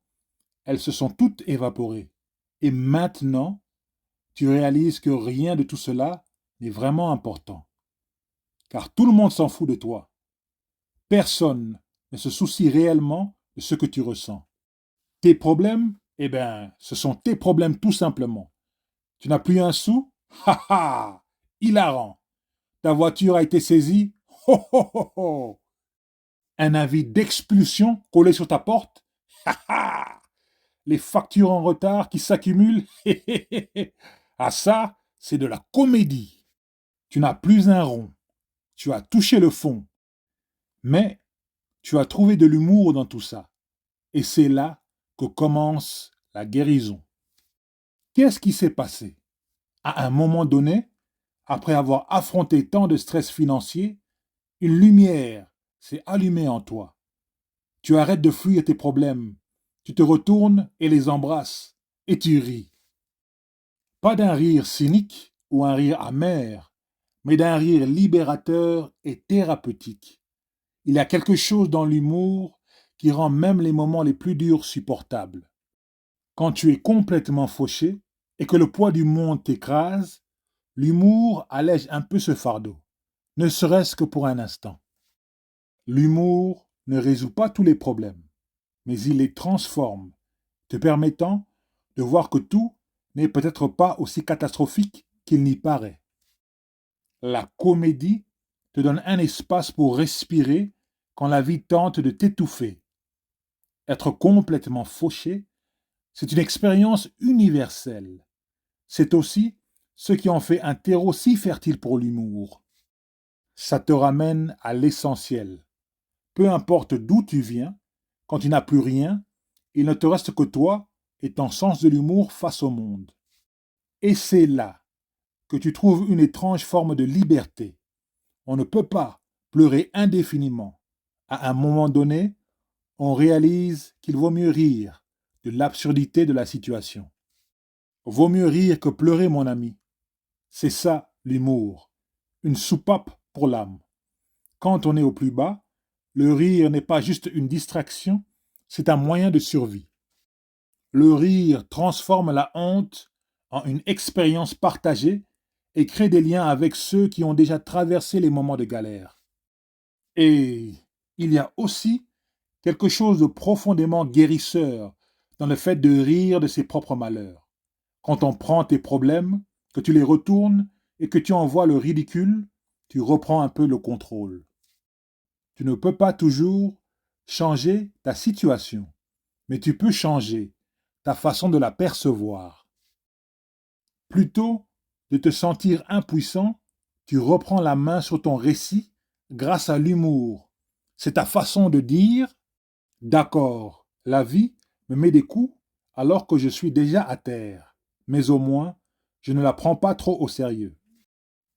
elles se sont toutes évaporées. Et maintenant, tu réalises que rien de tout cela n'est vraiment important. Car tout le monde s'en fout de toi. Personne ne se soucie réellement de ce que tu ressens. Tes problèmes, eh bien, ce sont tes problèmes tout simplement. Tu n'as plus un sou? Ha ha! Hilarant! Ta voiture a été saisie? Ho ho ho ho! Un avis d'expulsion collé sur ta porte? Ha ha! Les factures en retard qui s'accumulent? Hé hé hé hé! Ah ça, c'est de la comédie. Tu n'as plus un rond. Tu as touché le fond. Mais tu as trouvé de l'humour dans tout ça. Et c'est là que commence la guérison. Qu'est-ce qui s'est passé? À un moment donné, après avoir affronté tant de stress financier, une lumière s'est allumée en toi. Tu arrêtes de fuir tes problèmes. Tu te retournes et les embrasses. Et tu ris. Pas d'un rire cynique ou un rire amer, mais d'un rire libérateur et thérapeutique. Il y a quelque chose dans l'humour qui rend même les moments les plus durs supportables. Quand tu es complètement fauché et que le poids du monde t'écrase, l'humour allège un peu ce fardeau, ne serait-ce que pour un instant. L'humour ne résout pas tous les problèmes, mais il les transforme, te permettant de voir que tout n'est peut-être pas aussi catastrophique qu'il n'y paraît. La comédie te donne un espace pour respirer quand la vie tente de t'étouffer. Être complètement fauché, c'est une expérience universelle. C'est aussi ce qui en fait un terreau si fertile pour l'humour. Ça te ramène à l'essentiel. Peu importe d'où tu viens, quand tu n'as plus rien, il ne te reste que toi et ton sens de l'humour face au monde. Et c'est là que tu trouves une étrange forme de liberté. On ne peut pas pleurer indéfiniment. À un moment donné, on réalise qu'il vaut mieux rire de l'absurdité de la situation. Vaut mieux rire que pleurer, mon ami. C'est ça, l'humour. Une soupape pour l'âme. Quand on est au plus bas, le rire n'est pas juste une distraction, c'est un moyen de survie. Le rire transforme la honte en une expérience partagée et crée des liens avec ceux qui ont déjà traversé les moments de galère. Et il y a aussi quelque chose de profondément guérisseur dans le fait de rire de ses propres malheurs. Quand on prend tes problèmes, que tu les retournes et que tu en vois le ridicule, tu reprends un peu le contrôle. Tu ne peux pas toujours changer ta situation, mais tu peux changer ta façon de la percevoir. Plutôt de te sentir impuissant, tu reprends la main sur ton récit grâce à l'humour. C'est ta façon de dire: d'accord, la vie me met des coups alors que je suis déjà à terre, mais au moins, je ne la prends pas trop au sérieux.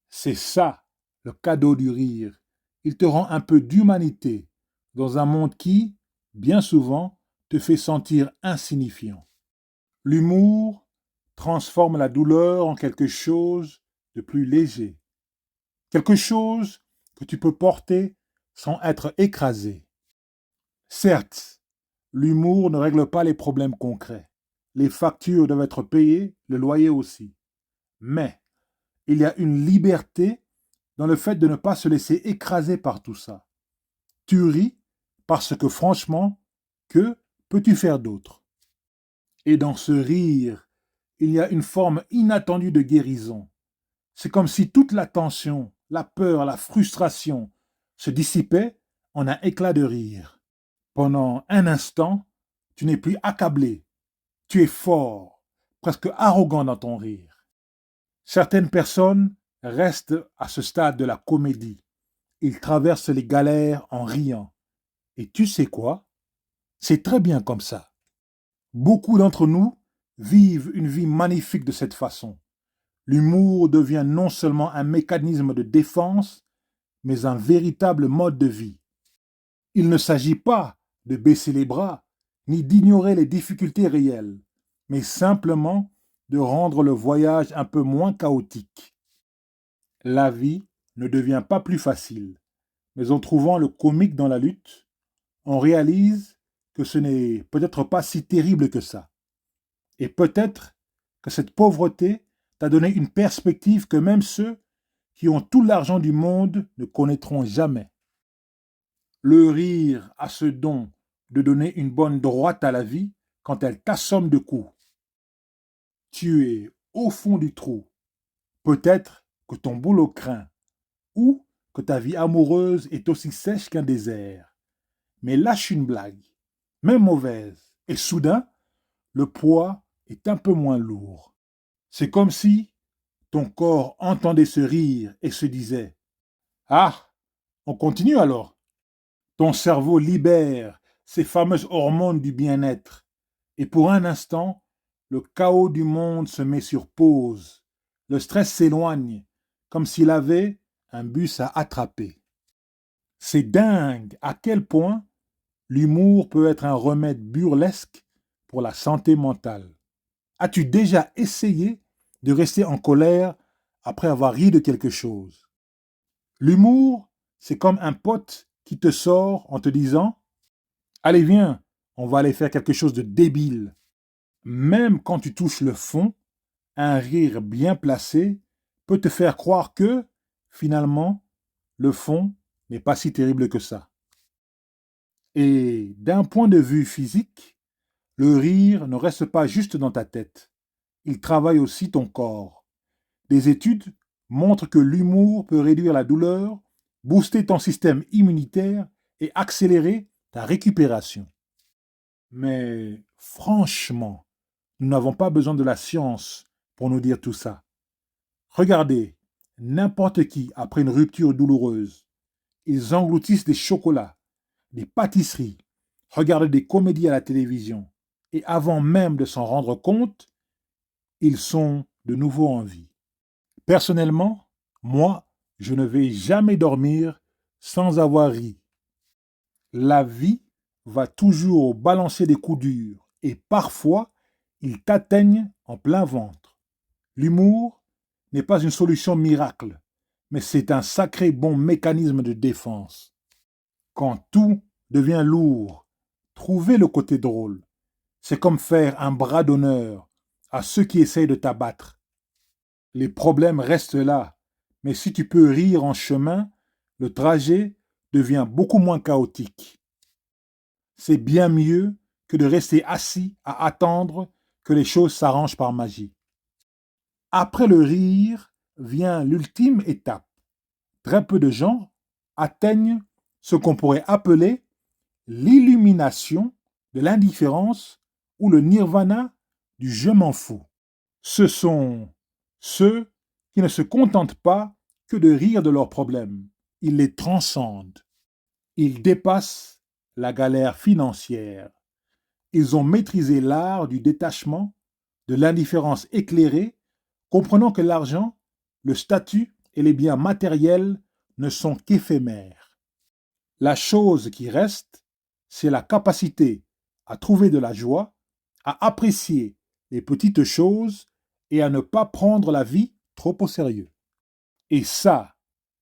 C'est ça, le cadeau du rire. Il te rend un peu d'humanité dans un monde qui, bien souvent, te fait sentir insignifiant. L'humour transforme la douleur en quelque chose de plus léger. quelque chose que tu peux porter sans être écrasé. Certes, l'humour ne règle pas les problèmes concrets. Les factures doivent être payées, le loyer aussi. Mais il y a une liberté dans le fait de ne pas se laisser écraser par tout ça. Tu ris parce que franchement, que peux-tu faire d'autre? Et dans ce rire, il y a une forme inattendue de guérison. C'est comme si toute la tension, la peur, la frustration se dissipaient en un éclat de rire. Pendant un instant, tu n'es plus accablé, tu es fort, presque arrogant dans ton rire. Certaines personnes restent à ce stade de la comédie. Ils traversent les galères en riant. Et tu sais quoi? C'est très bien comme ça. Beaucoup d'entre nous vivent une vie magnifique de cette façon. L'humour devient non seulement un mécanisme de défense, mais un véritable mode de vie. Il ne s'agit pas de baisser les bras, ni d'ignorer les difficultés réelles, mais simplement de rendre le voyage un peu moins chaotique. La vie ne devient pas plus facile, mais en trouvant le comique dans la lutte, on réalise que ce n'est peut-être pas si terrible que ça. Et peut-être que cette pauvreté t'a donné une perspective que même ceux qui ont tout l'argent du monde ne connaîtront jamais. Le rire a ce don de donner une bonne droite à la vie quand elle t'assomme de coups. Tu es au fond du trou. Peut-être que ton boulot craint ou que ta vie amoureuse est aussi sèche qu'un désert. Mais lâche une blague, même mauvaise, et soudain, le poids est un peu moins lourd. C'est comme si ton corps entendait ce rire et se disait: Ah, on continue alors. Ton cerveau libère ces fameuses hormones du bien-être. Et pour un instant, le chaos du monde se met sur pause. Le stress s'éloigne, comme s'il avait un bus à attraper. C'est dingue à quel point l'humour peut être un remède burlesque pour la santé mentale. As-tu déjà essayé de rester en colère après avoir ri de quelque chose? L'humour, c'est comme un pote qui te sort en te disant: Allez, viens, on va aller faire quelque chose de débile. Même quand tu touches le fond, un rire bien placé peut te faire croire que, finalement, le fond n'est pas si terrible que ça. Et d'un point de vue physique, le rire ne reste pas juste dans ta tête. Il travaille aussi ton corps. Des études montrent que l'humour peut réduire la douleur, booster ton système immunitaire et accélérer ta récupération. Mais franchement, nous n'avons pas besoin de la science pour nous dire tout ça. Regardez, n'importe qui après une rupture douloureuse, ils engloutissent des chocolats, des pâtisseries, regardent des comédies à la télévision, et avant même de s'en rendre compte, ils sont de nouveau en vie. Personnellement, moi, je ne vais jamais dormir sans avoir ri. La vie va toujours balancer des coups durs et parfois ils t'atteignent en plein ventre. L'humour n'est pas une solution miracle, mais c'est un sacré bon mécanisme de défense. Quand tout devient lourd, trouver le côté drôle, c'est comme faire un bras d'honneur à ceux qui essayent de t'abattre. Les problèmes restent là, mais si tu peux rire en chemin, le trajet devient beaucoup moins chaotique. C'est bien mieux que de rester assis à attendre que les choses s'arrangent par magie. Après le rire vient l'ultime étape. Très peu de gens atteignent ce qu'on pourrait appeler l'illumination de l'indifférence ou le nirvana du je m'en fous. Ce sont ceux qui ne se contentent pas que de rire de leurs problèmes. Ils les transcendent. Ils dépassent la galère financière. Ils ont maîtrisé l'art du détachement, de l'indifférence éclairée, comprenant que l'argent, le statut et les biens matériels ne sont qu'éphémères. La chose qui reste, c'est la capacité à trouver de la joie, à apprécier les petites choses et à ne pas prendre la vie trop au sérieux. Et ça,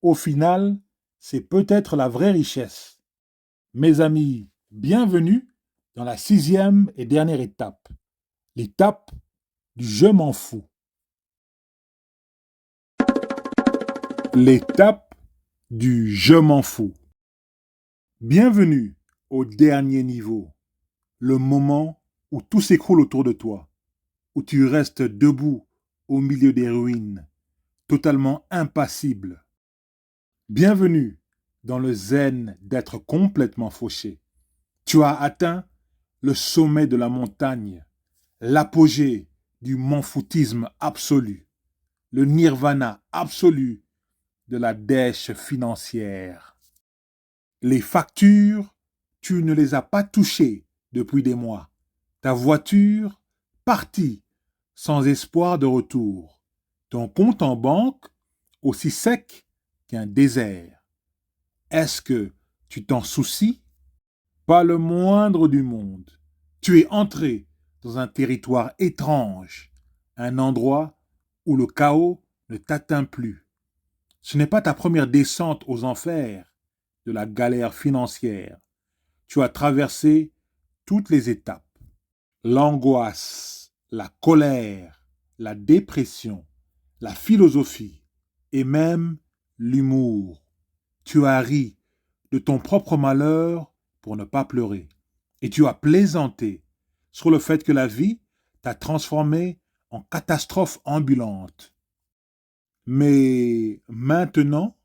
Au final, c'est peut-être la vraie richesse. Mes amis, bienvenue dans la 6e et dernière étape, l'étape du je m'en fous. L'étape du je m'en fous. Bienvenue au dernier niveau, le moment où tout s'écroule autour de toi, où tu restes debout au milieu des ruines, totalement impassible. Bienvenue dans le zen d'être complètement fauché. Tu as atteint le sommet de la montagne, l'apogée du m'en-foutisme absolu, le nirvana absolu de la dèche financière. Les factures, tu ne les as pas touchées depuis des mois. Ta voiture, partie, sans espoir de retour. Ton compte en banque, aussi sec qu'un désert. Est-ce que tu t'en soucies? Pas le moindre du monde. Tu es entré dans un territoire étrange, un endroit où le chaos ne t'atteint plus. Ce n'est pas ta première descente aux enfers de la galère financière. Tu as traversé toutes les étapes. L'angoisse, la colère, la dépression, la philosophie et même l'humour. Tu as ri de ton propre malheur pour ne pas pleurer. Et tu as plaisanté sur le fait que la vie t'a transformé en catastrophe ambulante. Mais maintenant,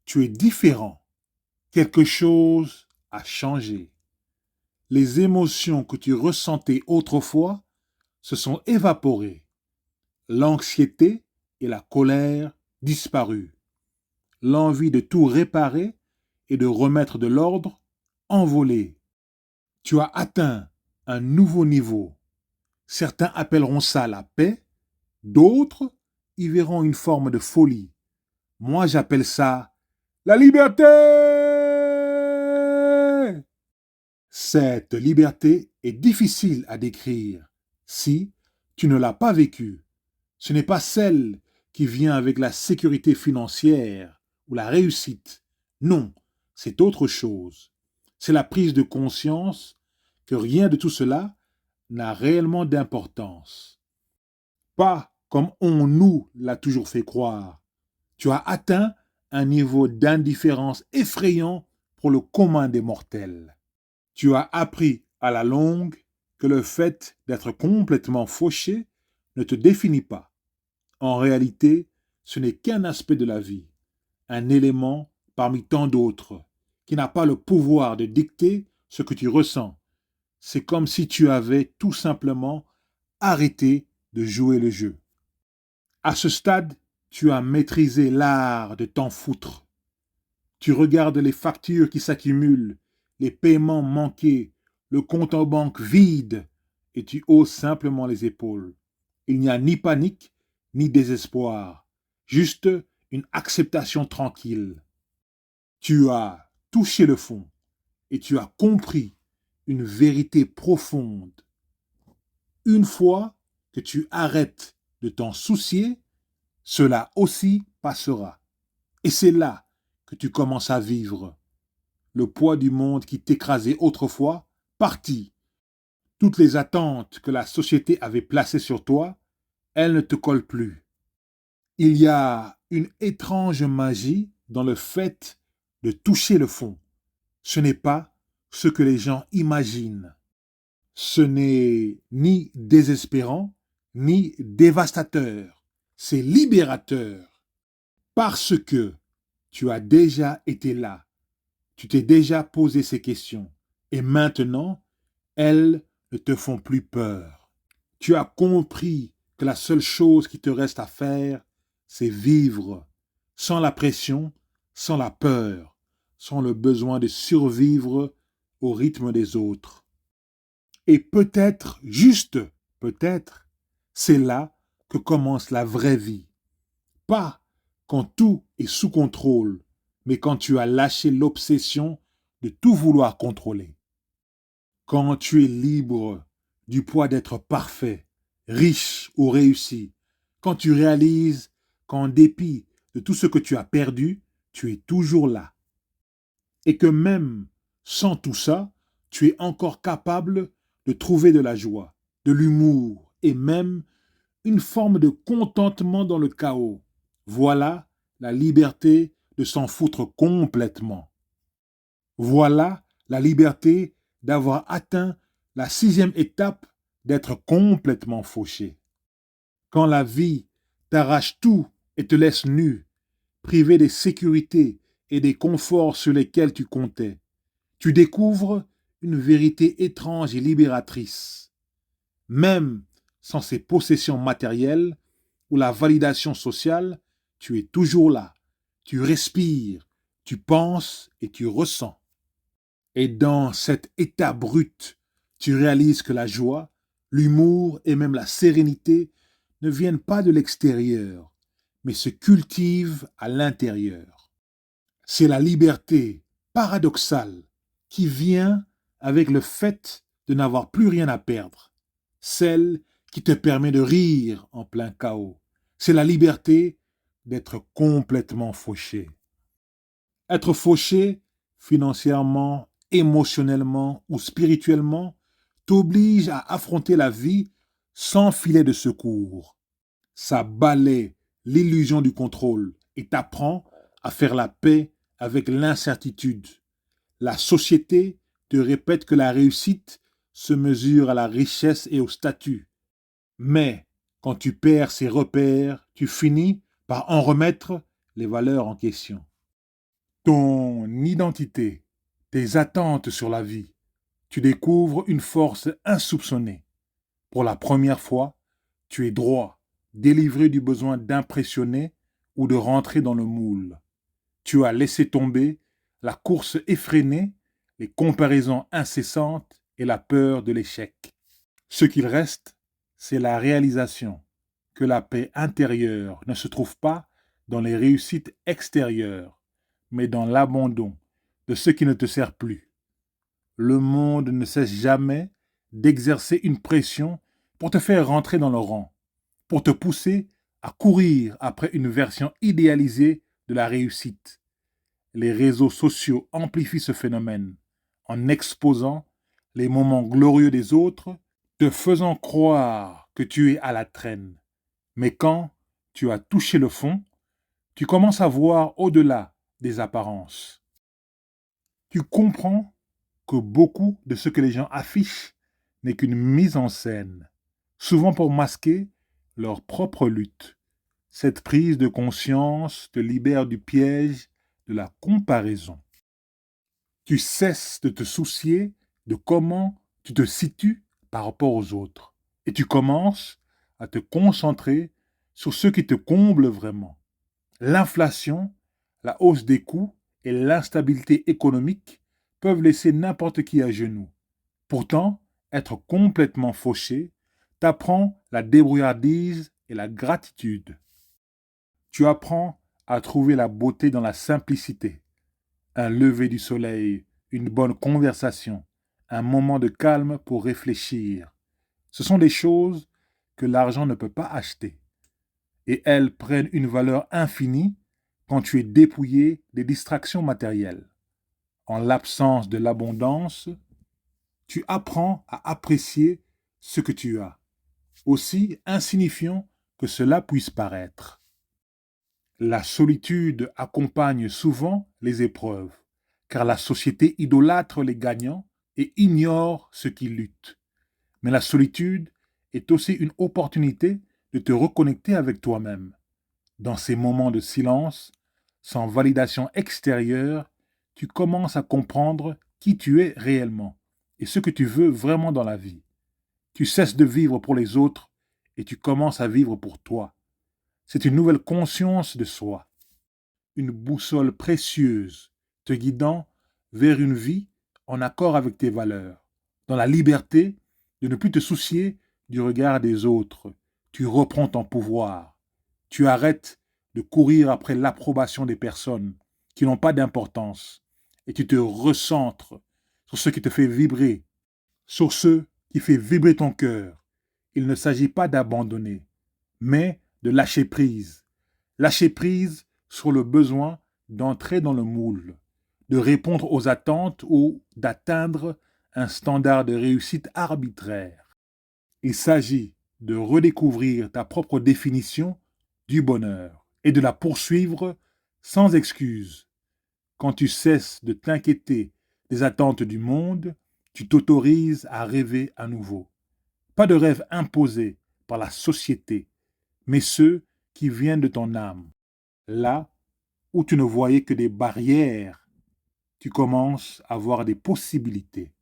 tu es différent. Quelque chose a changé. Les émotions que tu ressentais autrefois se sont évaporées. L'anxiété et la colère disparues. L'envie de tout réparer et de remettre de l'ordre envolée. Tu as atteint un nouveau niveau. Certains appelleront ça la paix, d'autres y verront une forme de folie. Moi, j'appelle ça la liberté. Cette liberté est difficile à décrire si tu ne l'as pas vécue. Ce n'est pas celle qui vient avec la sécurité financière ou la réussite. Non, c'est autre chose. C'est la prise de conscience que rien de tout cela n'a réellement d'importance. Pas comme on nous l'a toujours fait croire. Tu as atteint un niveau d'indifférence effrayant pour le commun des mortels. Tu as appris à la longue que le fait d'être complètement fauché ne te définit pas. En réalité, ce n'est qu'un aspect de la vie, un élément parmi tant d'autres, qui n'a pas le pouvoir de dicter ce que tu ressens. C'est comme si tu avais tout simplement arrêté de jouer le jeu. À ce stade, tu as maîtrisé l'art de t'en foutre. Tu regardes les factures qui s'accumulent, les paiements manqués, le compte en banque vide, et tu hausses simplement les épaules. Il n'y a ni panique, ni désespoir, juste une acceptation tranquille. Tu as touché le fond et tu as compris une vérité profonde. Une fois que tu arrêtes de t'en soucier, cela aussi passera. Et c'est là que tu commences à vivre. Le poids du monde qui t'écrasait autrefois, parti. Toutes les attentes que la société avait placées sur toi, elles ne te collent plus. Il y a une étrange magie dans le fait de toucher le fond. Ce n'est pas ce que les gens imaginent. Ce n'est ni désespérant, ni dévastateur. C'est libérateur. Parce que tu as déjà été là. Tu t'es déjà posé ces questions. Et maintenant, elles ne te font plus peur. Tu as compris que la seule chose qui te reste à faire, c'est vivre, sans la pression, sans la peur, sans le besoin de survivre au rythme des autres. Et peut-être, juste peut-être, c'est là que commence la vraie vie. Pas quand tout est sous contrôle, mais quand tu as lâché l'obsession de tout vouloir contrôler. Quand tu es libre du poids d'être parfait, riche ou réussi, quand tu réalises qu'en dépit de tout ce que tu as perdu, tu es toujours là. Et que même sans tout ça, tu es encore capable de trouver de la joie, de l'humour et même une forme de contentement dans le chaos. Voilà la liberté de s'en foutre complètement. Voilà la liberté d'avoir atteint la 6e étape d'être complètement fauché. Quand la vie t'arrache tout et te laisse nu, privé des sécurités et des conforts sur lesquels tu comptais, tu découvres une vérité étrange et libératrice. Même sans ces possessions matérielles ou la validation sociale, tu es toujours là. Tu respires, tu penses et tu ressens. Et dans cet état brut, tu réalises que la joie, l'humour et même la sérénité ne viennent pas de l'extérieur, mais se cultivent à l'intérieur. C'est la liberté paradoxale qui vient avec le fait de n'avoir plus rien à perdre, celle qui te permet de rire en plein chaos. C'est la liberté d'être complètement fauché. Être fauché financièrement, émotionnellement ou spirituellement t'oblige à affronter la vie sans filet de secours. Ça balaie l'illusion du contrôle et t'apprend à faire la paix avec l'incertitude. La société te répète que la réussite se mesure à la richesse et au statut. Mais quand tu perds ces repères, tu finis par en remettre les valeurs en question. Ton identité, tes attentes sur la vie, tu découvres une force insoupçonnée. Pour la première fois, tu es droit, délivré du besoin d'impressionner ou de rentrer dans le moule. Tu as laissé tomber la course effrénée, les comparaisons incessantes et la peur de l'échec. Ce qu'il reste, c'est la réalisation que la paix intérieure ne se trouve pas dans les réussites extérieures, mais dans l'abandon de ce qui ne te sert plus. Le monde ne cesse jamais d'exercer une pression pour te faire rentrer dans le rang, pour te pousser à courir après une version idéalisée de la réussite. Les réseaux sociaux amplifient ce phénomène en exposant les moments glorieux des autres, te faisant croire que tu es à la traîne. Mais quand tu as touché le fond, tu commences à voir au-delà des apparences. Tu comprends que beaucoup de ce que les gens affichent n'est qu'une mise en scène, souvent pour masquer leur propre lutte. Cette prise de conscience te libère du piège de la comparaison. Tu cesses de te soucier de comment tu te situes par rapport aux autres et tu commences à te concentrer sur ce qui te comble vraiment. L'inflation, la hausse des coûts et l'instabilité économique peuvent laisser n'importe qui à genoux. Pourtant, être complètement fauché t'apprend la débrouillardise et la gratitude. Tu apprends à trouver la beauté dans la simplicité. Un lever du soleil, une bonne conversation, un moment de calme pour réfléchir. Ce sont des choses que l'argent ne peut pas acheter. Et elles prennent une valeur infinie quand tu es dépouillé des distractions matérielles. En l'absence de l'abondance, tu apprends à apprécier ce que tu as, aussi insignifiant que cela puisse paraître. La solitude accompagne souvent les épreuves, car la société idolâtre les gagnants et ignore ceux qui luttent. Mais la solitude est aussi une opportunité de te reconnecter avec toi-même. Dans ces moments de silence, sans validation extérieure, tu commences à comprendre qui tu es réellement et ce que tu veux vraiment dans la vie. Tu cesses de vivre pour les autres et tu commences à vivre pour toi. C'est une nouvelle conscience de soi, une boussole précieuse te guidant vers une vie en accord avec tes valeurs, dans la liberté de ne plus te soucier du regard des autres. Tu reprends ton pouvoir. Tu arrêtes de courir après l'approbation des personnes qui n'ont pas d'importance et tu te recentres sur ce qui te fait vibrer, sur ce qui fait vibrer ton cœur. Il ne s'agit pas d'abandonner, mais de lâcher prise. Lâcher prise sur le besoin d'entrer dans le moule, de répondre aux attentes ou d'atteindre un standard de réussite arbitraire. Il s'agit de redécouvrir ta propre définition du bonheur et de la poursuivre sans excuse. Quand tu cesses de t'inquiéter des attentes du monde, tu t'autorises à rêver à nouveau. Pas de rêves imposés par la société, mais ceux qui viennent de ton âme. Là où tu ne voyais que des barrières, tu commences à voir des possibilités.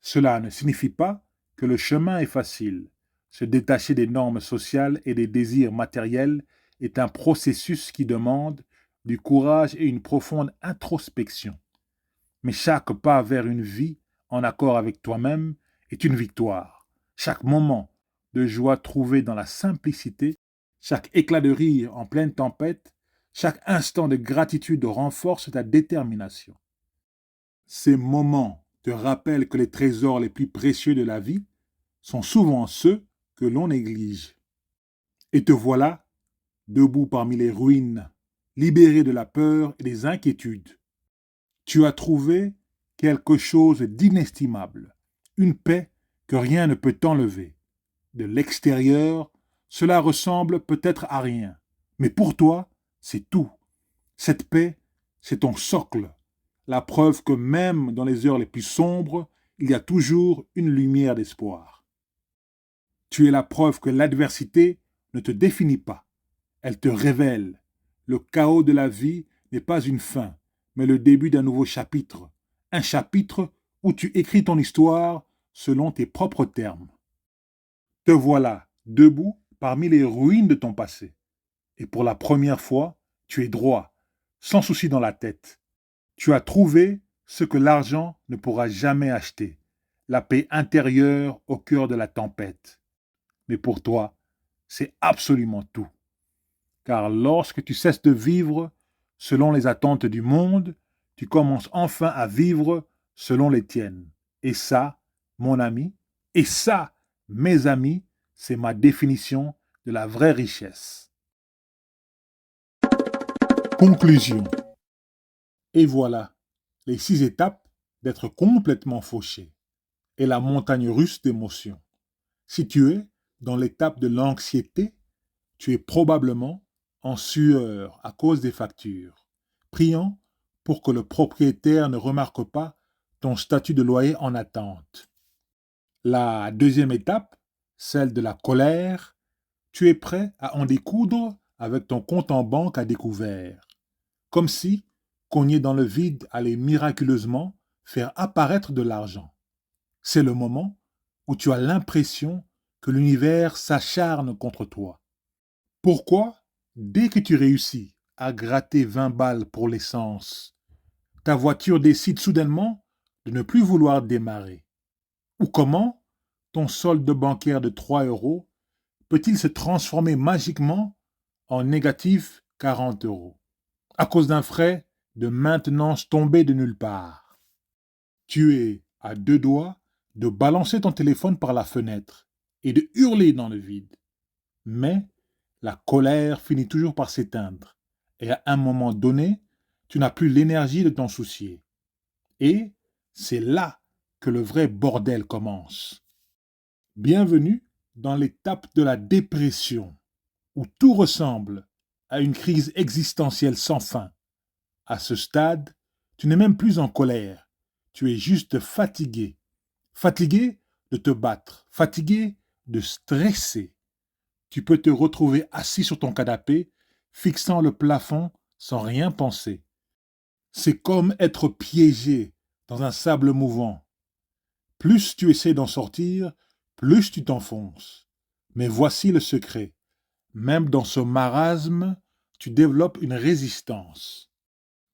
Cela ne signifie pas que le chemin est facile. Se détacher des normes sociales et des désirs matériels est un processus qui demande du courage et une profonde introspection. Mais chaque pas vers une vie en accord avec toi-même est une victoire. Chaque moment de joie trouvé dans la simplicité, chaque éclat de rire en pleine tempête, chaque instant de gratitude renforce ta détermination. Ces moments te rappellent que les trésors les plus précieux de la vie sont souvent ceux que l'on néglige. Et te voilà, debout parmi les ruines, libéré de la peur et des inquiétudes. Tu as trouvé quelque chose d'inestimable, une paix que rien ne peut t'enlever. De l'extérieur, cela ressemble peut-être à rien, mais pour toi, c'est tout. Cette paix, c'est ton socle, la preuve que même dans les heures les plus sombres, il y a toujours une lumière d'espoir. Tu es la preuve que l'adversité ne te définit pas, elle te révèle. Le chaos de la vie n'est pas une fin, mais le début d'un nouveau chapitre. Un chapitre où tu écris ton histoire selon tes propres termes. Te voilà, debout parmi les ruines de ton passé. Et pour la première fois, tu es droit, sans souci dans la tête. Tu as trouvé ce que l'argent ne pourra jamais acheter, la paix intérieure au cœur de la tempête. Mais pour toi, c'est absolument tout. Car lorsque tu cesses de vivre selon les attentes du monde, tu commences enfin à vivre selon les tiennes. Et ça, mon ami, et ça, mes amis, c'est ma définition de la vraie richesse. Conclusion. Et voilà, les 6 étapes d'être complètement fauché et la montagne russe d'émotions. Si tu es dans l'étape de l'anxiété, tu es probablement en sueur à cause des factures, priant pour que le propriétaire ne remarque pas ton statut de loyer en attente. La deuxième étape, celle de la colère, tu es prêt à en découdre avec ton compte en banque à découvert, comme si cogner dans le vide allait miraculeusement faire apparaître de l'argent. C'est le moment où tu as l'impression que l'univers s'acharne contre toi. Pourquoi, dès que tu réussis à gratter 20 balles pour l'essence, ta voiture décide soudainement de ne plus vouloir démarrer? Ou comment ton solde bancaire de 3 euros peut-il se transformer magiquement en négatif 40 euros à cause d'un frais de maintenance tombé de nulle part? Tu es à 2 doigts de balancer ton téléphone par la fenêtre et de hurler dans le vide. Mais la colère finit toujours par s'éteindre et à un moment donné, tu n'as plus l'énergie de t'en soucier. Et c'est là que le vrai bordel commence. Bienvenue dans l'étape de la dépression, où tout ressemble à une crise existentielle sans fin. À ce stade, tu n'es même plus en colère, tu es juste fatigué. Fatigué de te battre, fatigué de stresser. Tu peux te retrouver assis sur ton canapé, fixant le plafond sans rien penser. C'est comme être piégé dans un sable mouvant. Plus tu essaies d'en sortir, plus tu t'enfonces. Mais voici le secret. Même dans ce marasme, tu développes une résistance.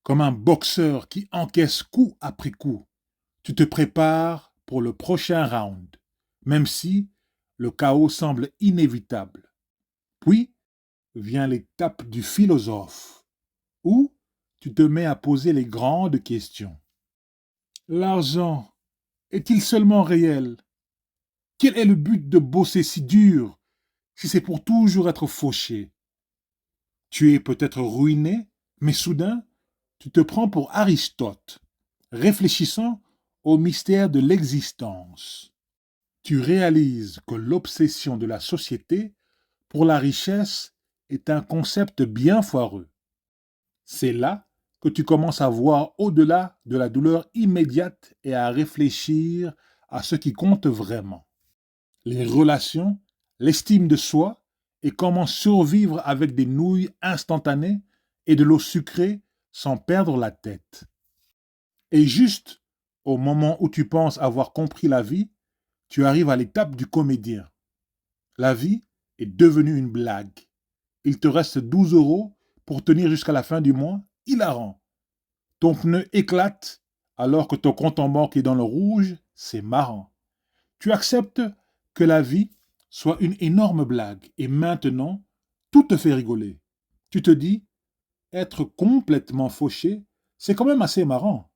Comme un boxeur qui encaisse coup après coup, tu te prépares pour le prochain round, même si le chaos semble inévitable. Puis vient l'étape du philosophe, où tu te mets à poser les grandes questions. L'argent est-il seulement réel? Quel est le but de bosser si dur si c'est pour toujours être fauché? Tu es peut-être ruiné, mais soudain, Tu te prends pour Aristote, réfléchissant au mystère de l'existence. Tu réalises que l'obsession de la société pour la richesse est un concept bien foireux. C'est là que tu commences à voir au-delà de la douleur immédiate et à réfléchir à ce qui compte vraiment. Les relations, l'estime de soi et comment survivre avec des nouilles instantanées et de l'eau sucrée sans perdre la tête. Et juste au moment où tu penses avoir compris la vie, tu arrives à l'étape du comédien. La vie est devenue une blague. Il te reste 12 euros pour tenir jusqu'à la fin du mois. Hilarant. Ton pneu éclate alors que ton compte en banque est dans le rouge. C'est marrant. Tu acceptes que la vie soit une énorme blague et maintenant, tout te fait rigoler. Tu te dis, être complètement fauché, c'est quand même assez marrant.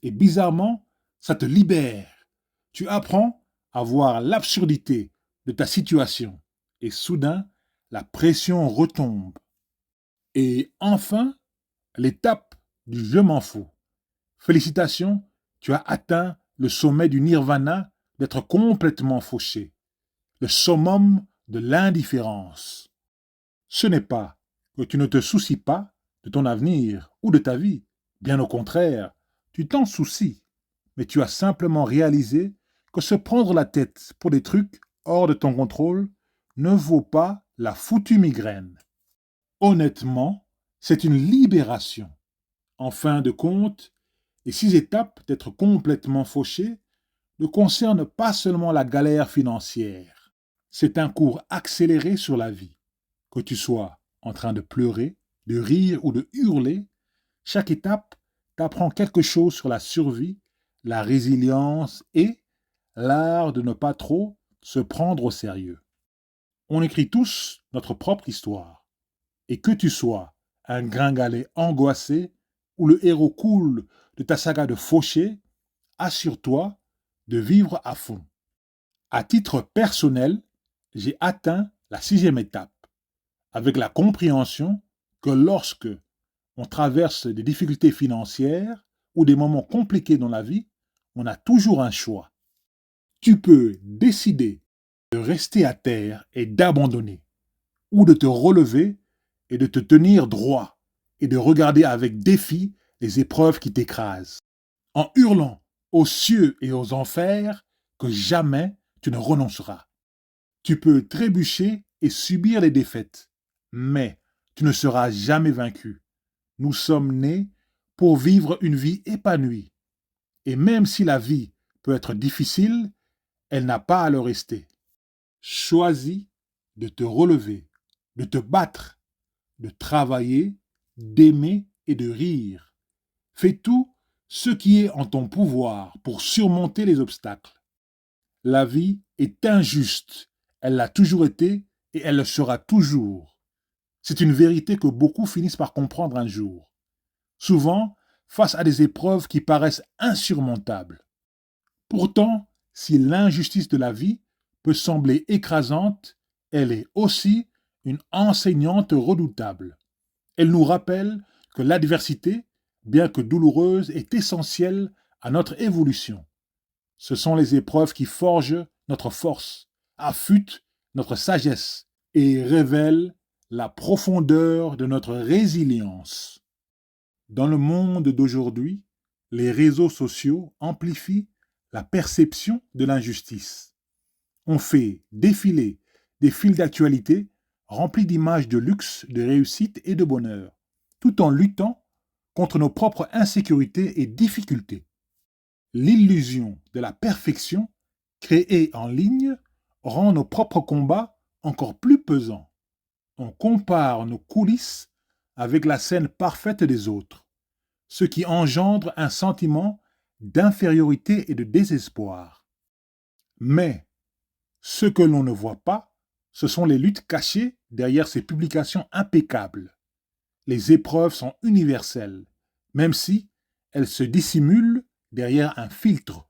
Et bizarrement, ça te libère. Tu apprends à voir l'absurdité de ta situation. Et soudain, la pression retombe. Et enfin, l'étape du je m'en fous. Félicitations, tu as atteint le sommet du nirvana d'être complètement fauché. Le summum de l'indifférence. Ce n'est pas que tu ne te soucies pas de ton avenir ou de ta vie. Bien au contraire, tu t'en soucies. Mais tu as simplement réalisé que se prendre la tête pour des trucs hors de ton contrôle ne vaut pas la foutue migraine. Honnêtement, c'est une libération. En fin de compte, les 6 étapes d'être complètement fauché ne concernent pas seulement la galère financière. C'est un cours accéléré sur la vie. Que tu sois en train de pleurer, de rire ou de hurler, chaque étape t'apprend quelque chose sur la survie, la résilience et l'art de ne pas trop se prendre au sérieux. On écrit tous notre propre histoire. Et que tu sois un gringalet angoissé ou le héros cool de ta saga de fauché, assure-toi de vivre à fond. À titre personnel, j'ai atteint la 6e étape, avec la compréhension que lorsque on traverse des difficultés financières ou des moments compliqués dans la vie, on a toujours un choix. Tu peux décider de rester à terre et d'abandonner, ou de te relever et de te tenir droit, et de regarder avec défi les épreuves qui t'écrasent, en hurlant aux cieux et aux enfers que jamais tu ne renonceras. Tu peux trébucher et subir les défaites, mais tu ne seras jamais vaincu. Nous sommes nés pour vivre une vie épanouie. Et même si la vie peut être difficile, elle n'a pas à le rester. Choisis de te relever, de te battre, de travailler, d'aimer et de rire. Fais tout ce qui est en ton pouvoir pour surmonter les obstacles. La vie est injuste. Elle l'a toujours été et elle le sera toujours. C'est une vérité que beaucoup finissent par comprendre un jour. Souvent, face à des épreuves qui paraissent insurmontables. Pourtant, si l'injustice de la vie peut sembler écrasante, elle est aussi une enseignante redoutable. Elle nous rappelle que l'adversité, bien que douloureuse, est essentielle à notre évolution. Ce sont les épreuves qui forgent notre force, affûtent notre sagesse et révèlent la profondeur de notre résilience. Dans le monde d'aujourd'hui, les réseaux sociaux amplifient la perception de l'injustice. On fait défiler des fils d'actualité remplis d'images de luxe, de réussite et de bonheur, tout en luttant contre nos propres insécurités et difficultés. L'illusion de la perfection créée en ligne rend nos propres combats encore plus pesants. On compare nos coulisses avec la scène parfaite des autres, ce qui engendre un sentiment d'infériorité et de désespoir. Mais ce que l'on ne voit pas, ce sont les luttes cachées derrière ces publications impeccables. Les épreuves sont universelles, même si elles se dissimulent derrière un filtre.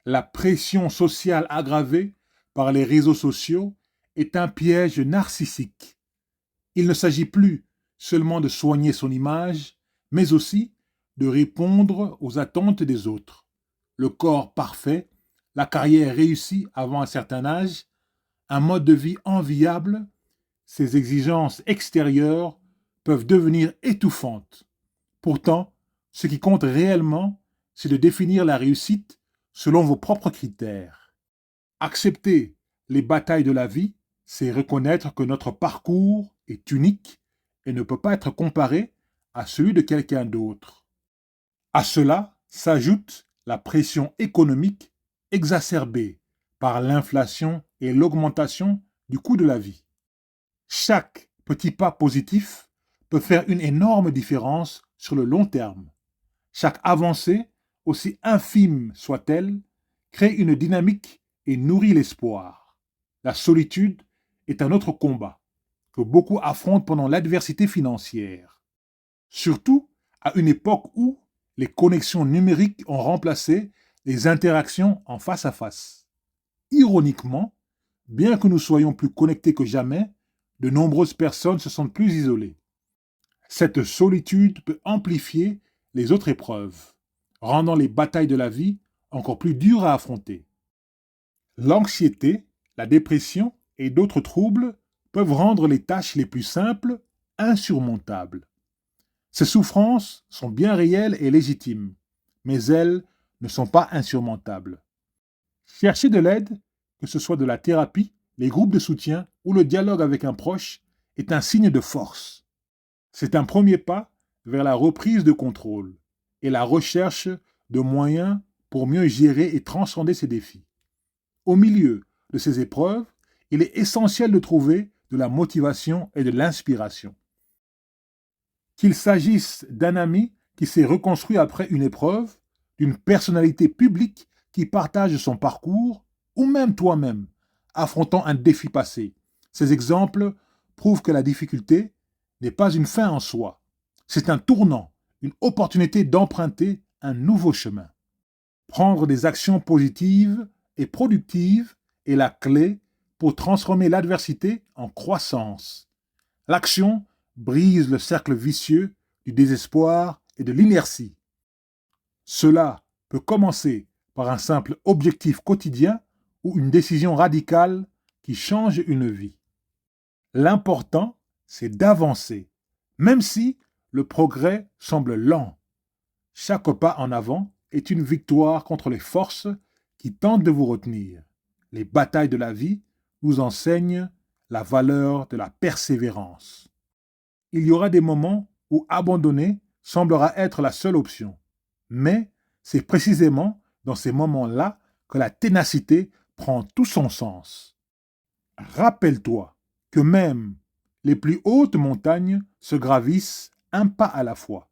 La pression sociale aggravée par les réseaux sociaux est un piège narcissique. Il ne s'agit plus seulement de soigner son image, mais aussi de répondre aux attentes des autres. Le corps parfait, la carrière réussie avant un certain âge, un mode de vie enviable, ces exigences extérieures peuvent devenir étouffantes. Pourtant, ce qui compte réellement, c'est de définir la réussite selon vos propres critères. Accepter les batailles de la vie, c'est reconnaître que notre parcours est unique et ne peut pas être comparé à celui de quelqu'un d'autre. À cela s'ajoute la pression économique exacerbée par l'inflation et l'augmentation du coût de la vie. Chaque petit pas positif peut faire une énorme différence sur le long terme. Chaque avancée, aussi infime soit-elle, crée une dynamique et nourrit l'espoir. La solitude est un autre combat que beaucoup affrontent pendant l'adversité financière. Surtout à une époque où les connexions numériques ont remplacé les interactions en face à face. Ironiquement, bien que nous soyons plus connectés que jamais, de nombreuses personnes se sentent plus isolées. Cette solitude peut amplifier les autres épreuves, rendant les batailles de la vie encore plus dures à affronter. L'anxiété, la dépression et d'autres troubles peuvent rendre les tâches les plus simples insurmontables. Ces souffrances sont bien réelles et légitimes, mais elles ne sont pas insurmontables. Chercher de l'aide, que ce soit de la thérapie, les groupes de soutien ou le dialogue avec un proche, est un signe de force. C'est un premier pas vers la reprise de contrôle et la recherche de moyens pour mieux gérer et transcender ces défis. Au milieu de ces épreuves, il est essentiel de trouver de la motivation et de l'inspiration. Qu'il s'agisse d'un ami qui s'est reconstruit après une épreuve, d'une personnalité publique qui partage son parcours, ou même toi-même, affrontant un défi passé. Ces exemples prouvent que la difficulté n'est pas une fin en soi. C'est un tournant, une opportunité d'emprunter un nouveau chemin. Prendre des actions positives et productives est la clé pour transformer l'adversité en croissance. L'action brise le cercle vicieux du désespoir et de l'inertie. Cela peut commencer par un simple objectif quotidien ou une décision radicale qui change une vie. L'important, c'est d'avancer, même si le progrès semble lent. Chaque pas en avant est une victoire contre les forces qui tentent de vous retenir. Les batailles de la vie nous enseignent la valeur de la persévérance. Il y aura des moments où abandonner semblera être la seule option. Mais c'est précisément dans ces moments-là que la ténacité prend tout son sens. Rappelle-toi que même les plus hautes montagnes se gravissent un pas à la fois.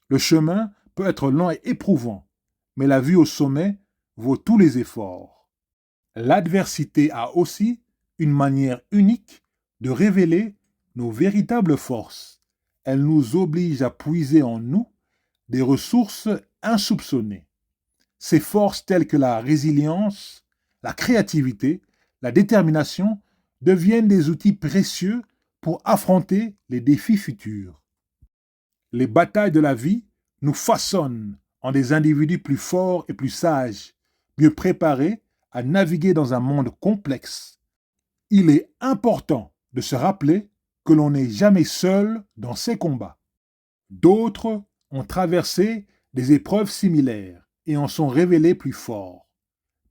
Le chemin peut être lent et éprouvant, mais la vue au sommet vaut tous les efforts. L'adversité a aussi une manière unique de révéler nos véritables forces. Elle nous oblige à puiser en nous des ressources insoupçonnées. Ces forces telles que la résilience, la créativité, la détermination deviennent des outils précieux pour affronter les défis futurs. Les batailles de la vie nous façonnent en des individus plus forts et plus sages, mieux préparés à naviguer dans un monde complexe. Il est important de se rappeler que l'on n'est jamais seul dans ces combats. D'autres ont traversé des épreuves similaires et en sont révélés plus forts.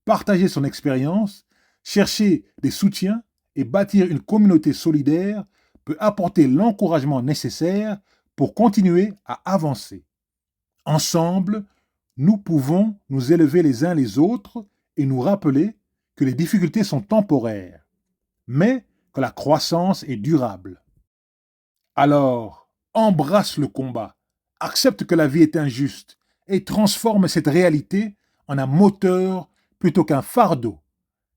Partager son expérience, chercher des soutiens et bâtir une communauté solidaire peut apporter l'encouragement nécessaire pour continuer à avancer. Ensemble, nous pouvons nous élever les uns les autres et nous rappeler que les difficultés sont temporaires, mais que la croissance est durable. Alors, embrasse le combat, accepte que la vie est injuste et transforme cette réalité en un moteur plutôt qu'un fardeau.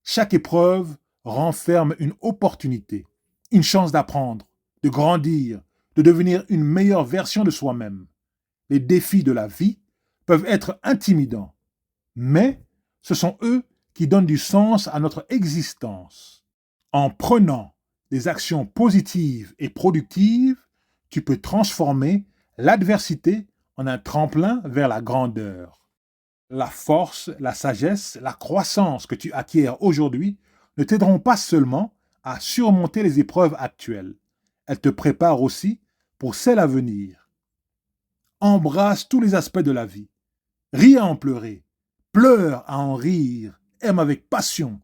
Chaque épreuve renferme une opportunité, une chance d'apprendre, de grandir, de devenir une meilleure version de soi-même. Les défis de la vie peuvent être intimidants, mais ce sont eux qui donnent du sens à notre existence. En prenant des actions positives et productives, tu peux transformer l'adversité en un tremplin vers la grandeur. La force, la sagesse, la croissance que tu acquiers aujourd'hui ne t'aideront pas seulement à surmonter les épreuves actuelles. Elles te préparent aussi pour celles à venir. Embrasse tous les aspects de la vie. Ris à en pleurer. Pleure à en rire. Aime avec passion.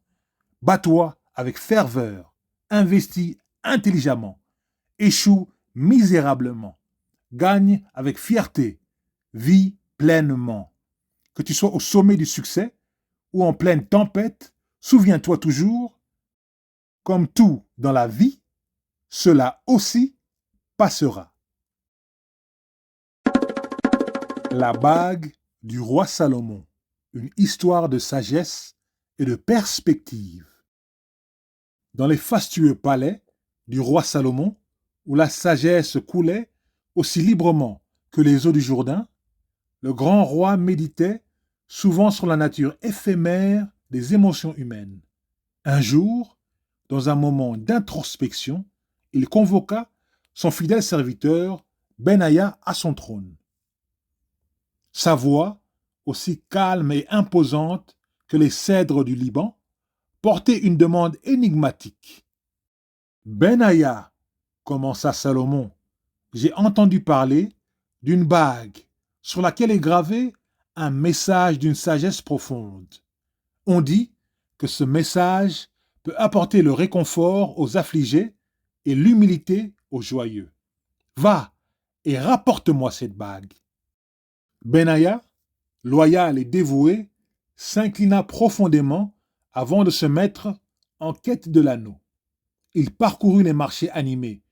Bats-toi avec ferveur. Investis intelligemment. Échoue misérablement. Gagne avec fierté. Vis pleinement. Que tu sois au sommet du succès ou en pleine tempête, souviens-toi toujours, comme tout dans la vie, cela aussi passera. La bague du roi Salomon, une histoire de sagesse et de perspective. Dans les fastueux palais du roi Salomon, où la sagesse coulait aussi librement que les eaux du Jourdain, le grand roi méditait souvent sur la nature éphémère des émotions humaines. Un jour, dans un moment d'introspection, il convoqua son fidèle serviteur Benaïa à son trône. Sa voix, aussi calme et imposante que les cèdres du Liban, portait une demande énigmatique. Benaïa, commença Salomon, j'ai entendu parler d'une bague sur laquelle est gravé un message d'une sagesse profonde. On dit que ce message peut apporter le réconfort aux affligés et l'humilité aux joyeux. Va et rapporte-moi cette bague. Benaïa, loyal et dévoué, s'inclina profondément avant de se mettre en quête de l'anneau. Il parcourut les marchés animés,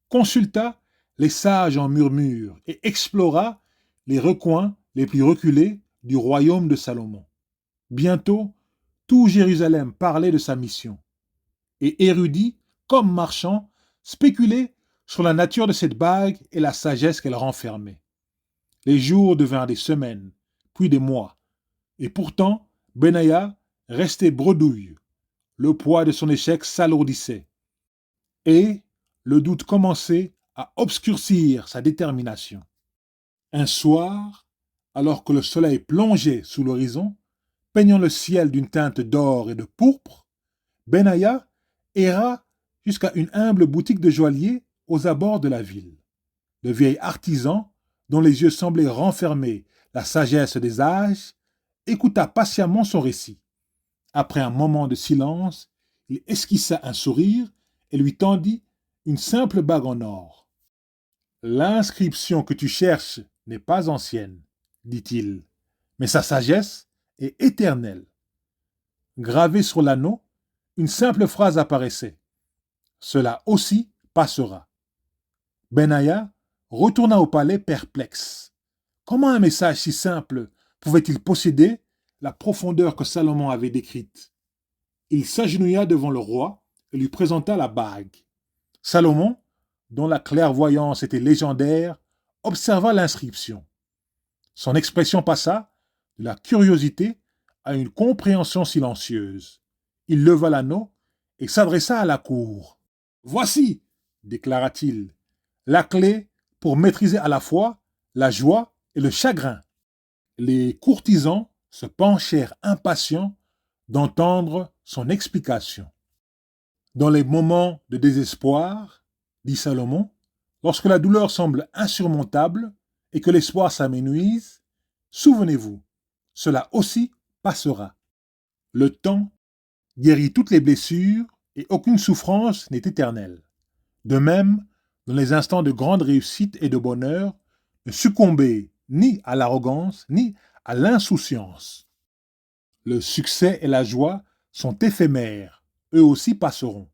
consulta les sages en murmures et explora les recoins les plus reculés du royaume de Salomon. Bientôt, tout Jérusalem parlait de sa mission, et érudits comme marchands spéculaient sur la nature de cette bague et la sagesse qu'elle renfermait. Les jours devinrent des semaines, puis des mois, et pourtant Benaïa restait bredouille. Le poids de son échec s'alourdissait, et le doute commençait à obscurcir sa détermination. Un soir, alors que le soleil plongeait sous l'horizon, peignant le ciel d'une teinte d'or et de pourpre, Benaïa erra jusqu'à une humble boutique de joaillier aux abords de la ville. Le vieil artisan, dont les yeux semblaient renfermer la sagesse des âges, écouta patiemment son récit. Après un moment de silence, il esquissa un sourire et lui tendit une simple bague en or. L'inscription que tu cherches n'est pas ancienne, dit-il, mais sa sagesse est éternelle. Gravée sur l'anneau, une simple phrase apparaissait. Cela aussi passera. Benaïa retourna au palais perplexe. Comment un message si simple pouvait-il posséder la profondeur que Salomon avait décrite? Il s'agenouilla devant le roi et lui présenta la bague. Salomon, dont la clairvoyance était légendaire, observa l'inscription. Son expression passa de la curiosité à une compréhension silencieuse. Il leva l'anneau et s'adressa à la cour. « Voici, déclara-t-il, la clé pour maîtriser à la fois la joie et le chagrin. » Les courtisans se penchèrent impatients d'entendre son explication. Dans les moments de désespoir, dit Salomon, lorsque la douleur semble insurmontable et que l'espoir s'amenuise, souvenez-vous, cela aussi passera. Le temps guérit toutes les blessures et aucune souffrance n'est éternelle. De même, dans les instants de grande réussite et de bonheur, ne succombez ni à l'arrogance ni à l'insouciance. Le succès et la joie sont éphémères, eux aussi passeront.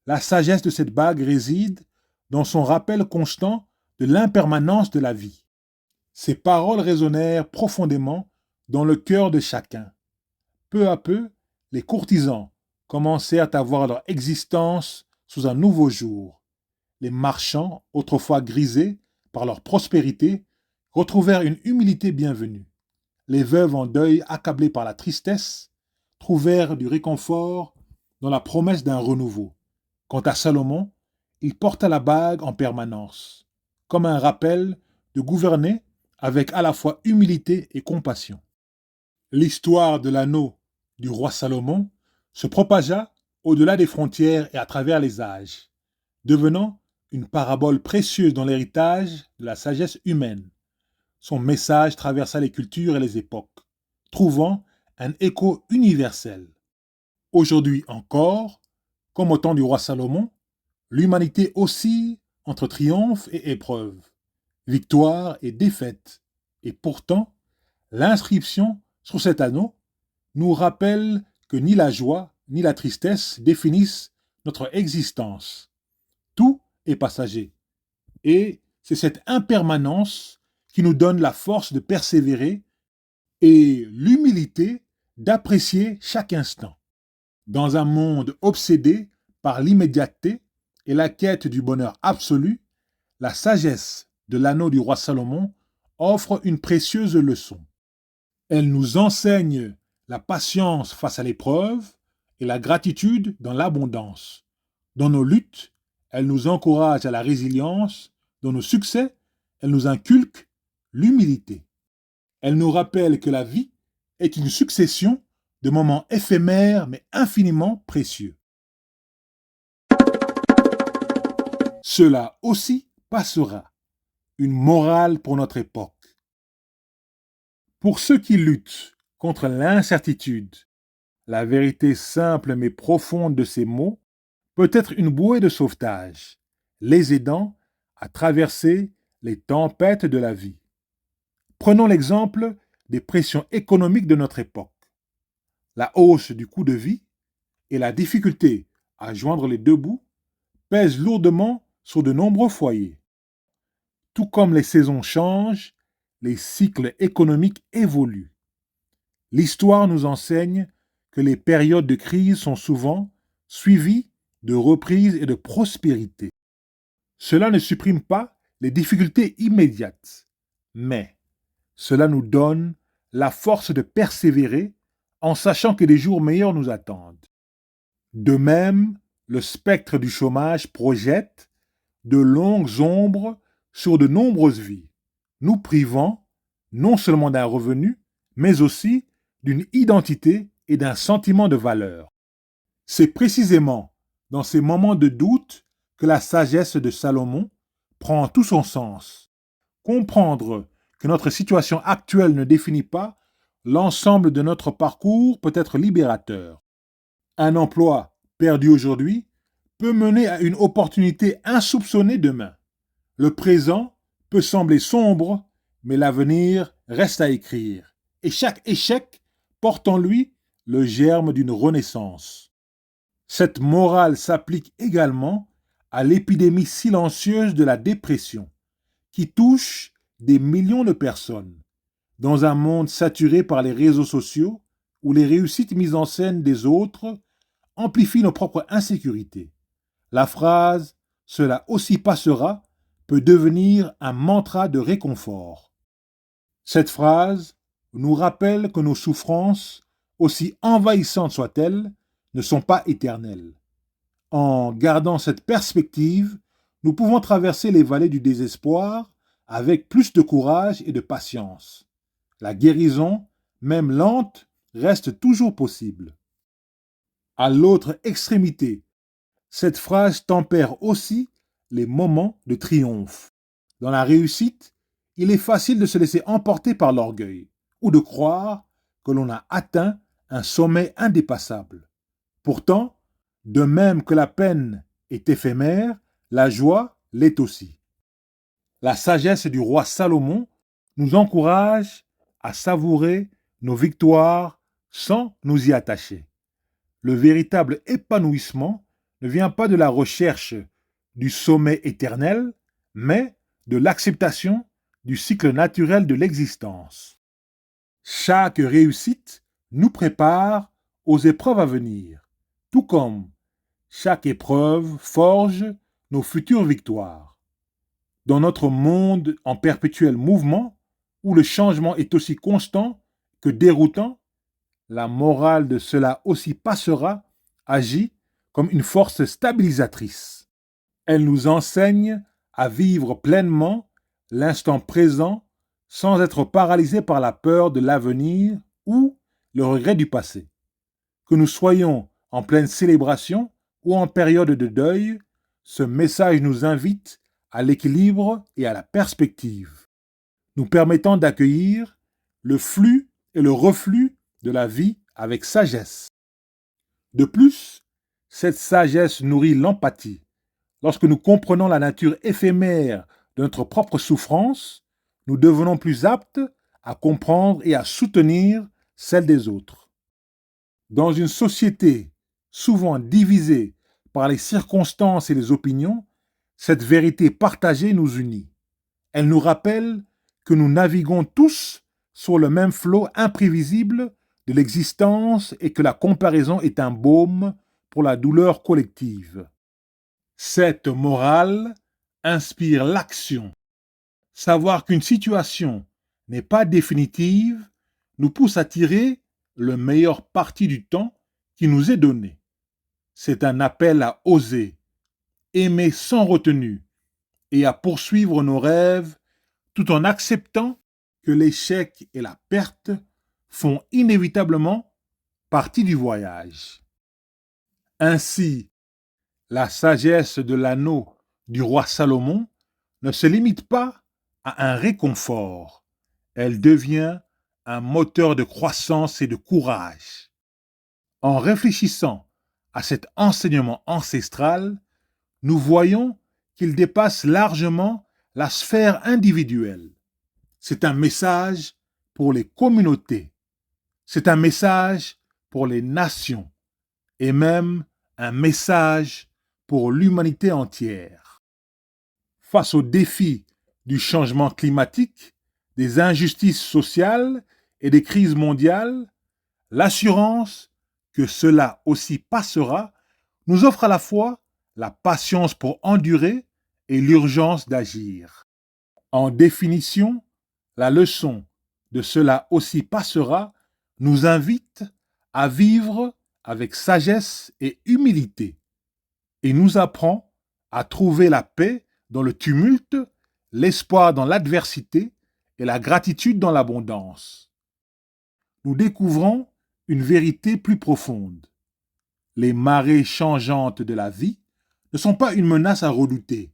La sagesse de cette bague réside dans son rappel constant de l'impermanence de la vie. Ces paroles résonnèrent profondément dans le cœur de chacun. Peu à peu, les courtisans commencèrent à voir leur existence sous un nouveau jour. Les marchands, autrefois grisés par leur prospérité, retrouvèrent une humilité bienvenue. Les veuves en deuil, accablées par la tristesse, trouvèrent du réconfort dans la promesse d'un renouveau. Quant à Salomon, il porta la bague en permanence, comme un rappel de gouverner avec à la fois humilité et compassion. L'histoire de l'anneau du roi Salomon se propagea au-delà des frontières et à travers les âges, devenant une parabole précieuse dans l'héritage de la sagesse humaine. Son message traversa les cultures et les époques, trouvant un écho universel. Aujourd'hui encore, comme au temps du roi Salomon, l'humanité oscille entre triomphe et épreuve, victoire et défaite. Et pourtant, l'inscription sur cet anneau nous rappelle que ni la joie ni la tristesse définissent notre existence. Tout est passager. Et c'est cette impermanence qui nous donne la force de persévérer et l'humilité d'apprécier chaque instant. Dans un monde obsédé par l'immédiateté et la quête du bonheur absolu, la sagesse de l'anneau du roi Salomon offre une précieuse leçon. Elle nous enseigne la patience face à l'épreuve et la gratitude dans l'abondance. Dans nos luttes, elle nous encourage à la résilience. Dans nos succès, elle nous inculque l'humilité. Elle nous rappelle que la vie est une succession de moments éphémères mais infiniment précieux. Cela aussi passera. Une morale pour notre époque. Pour ceux qui luttent contre l'incertitude, la vérité simple mais profonde de ces mots peut être une bouée de sauvetage, les aidant à traverser les tempêtes de la vie. Prenons l'exemple des pressions économiques de notre époque. La hausse du coût de vie et la difficulté à joindre les deux bouts pèsent lourdement sur de nombreux foyers. Tout comme les saisons changent, les cycles économiques évoluent. L'histoire nous enseigne que les périodes de crise sont souvent suivies de reprise et de prospérité. Cela ne supprime pas les difficultés immédiates, mais cela nous donne la force de persévérer en sachant que des jours meilleurs nous attendent. De même, le spectre du chômage projette de longues ombres sur de nombreuses vies, nous privant non seulement d'un revenu, mais aussi d'une identité et d'un sentiment de valeur. C'est précisément dans ces moments de doute que la sagesse de Salomon prend tout son sens. Comprendre que notre situation actuelle ne définit pas l'ensemble de notre parcours peut être libérateur. Un emploi perdu aujourd'hui peut mener à une opportunité insoupçonnée demain. Le présent peut sembler sombre, mais l'avenir reste à écrire. Et chaque échec porte en lui le germe d'une renaissance. Cette morale s'applique également à l'épidémie silencieuse de la dépression, qui touche des millions de personnes. Dans un monde saturé par les réseaux sociaux, où les réussites mises en scène des autres amplifient nos propres insécurités, la phrase « cela aussi passera » peut devenir un mantra de réconfort. Cette phrase nous rappelle que nos souffrances, aussi envahissantes soient-elles, ne sont pas éternelles. En gardant cette perspective, nous pouvons traverser les vallées du désespoir avec plus de courage et de patience. La guérison, même lente, reste toujours possible. À l'autre extrémité, cette phrase tempère aussi les moments de triomphe. Dans la réussite, il est facile de se laisser emporter par l'orgueil ou de croire que l'on a atteint un sommet indépassable. Pourtant, de même que la peine est éphémère, la joie l'est aussi. La sagesse du roi Salomon nous encourage à savourer nos victoires sans nous y attacher. Le véritable épanouissement ne vient pas de la recherche du sommet éternel, mais de l'acceptation du cycle naturel de l'existence. Chaque réussite nous prépare aux épreuves à venir, tout comme chaque épreuve forge nos futures victoires. Dans notre monde en perpétuel mouvement, où le changement est aussi constant que déroutant, la morale de cela aussi passera agit comme une force stabilisatrice. Elle nous enseigne à vivre pleinement l'instant présent sans être paralysé par la peur de l'avenir ou le regret du passé. Que nous soyons en pleine célébration ou en période de deuil, ce message nous invite à l'équilibre et à la perspective, nous permettant d'accueillir le flux et le reflux de la vie avec sagesse. De plus, cette sagesse nourrit l'empathie. Lorsque nous comprenons la nature éphémère de notre propre souffrance, nous devenons plus aptes à comprendre et à soutenir celle des autres. Dans une société souvent divisée par les circonstances et les opinions, cette vérité partagée nous unit. Elle nous rappelle que nous naviguons tous sur le même flot imprévisible de l'existence et que la comparaison est un baume pour la douleur collective. Cette morale inspire l'action. Savoir qu'une situation n'est pas définitive nous pousse à tirer le meilleur parti du temps qui nous est donné. C'est un appel à oser, aimer sans retenue et à poursuivre nos rêves tout en acceptant que l'échec et la perte font inévitablement partie du voyage. Ainsi, la sagesse de l'anneau du roi Salomon ne se limite pas à un réconfort, elle devient un moteur de croissance et de courage. En réfléchissant à cet enseignement ancestral, nous voyons qu'il dépasse largement la sphère individuelle. C'est un message pour les communautés, c'est un message pour les nations et même un message pour l'humanité entière. Face aux défis du changement climatique, des injustices sociales et des crises mondiales, l'assurance que cela aussi passera nous offre à la fois la patience pour endurer et l'urgence d'agir. En définition, la leçon de cela aussi passera nous invite à vivre avec sagesse et humilité et nous apprend à trouver la paix dans le tumulte, l'espoir dans l'adversité et la gratitude dans l'abondance. Nous découvrons une vérité plus profonde. Les marées changeantes de la vie ne sont pas une menace à redouter,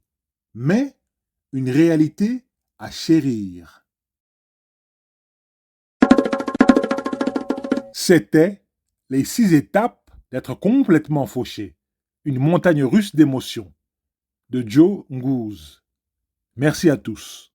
mais une réalité à chérir. C'était les 6 étapes d'être complètement fauché, une montagne russe d'émotions, de Joe Nguz. Merci à tous.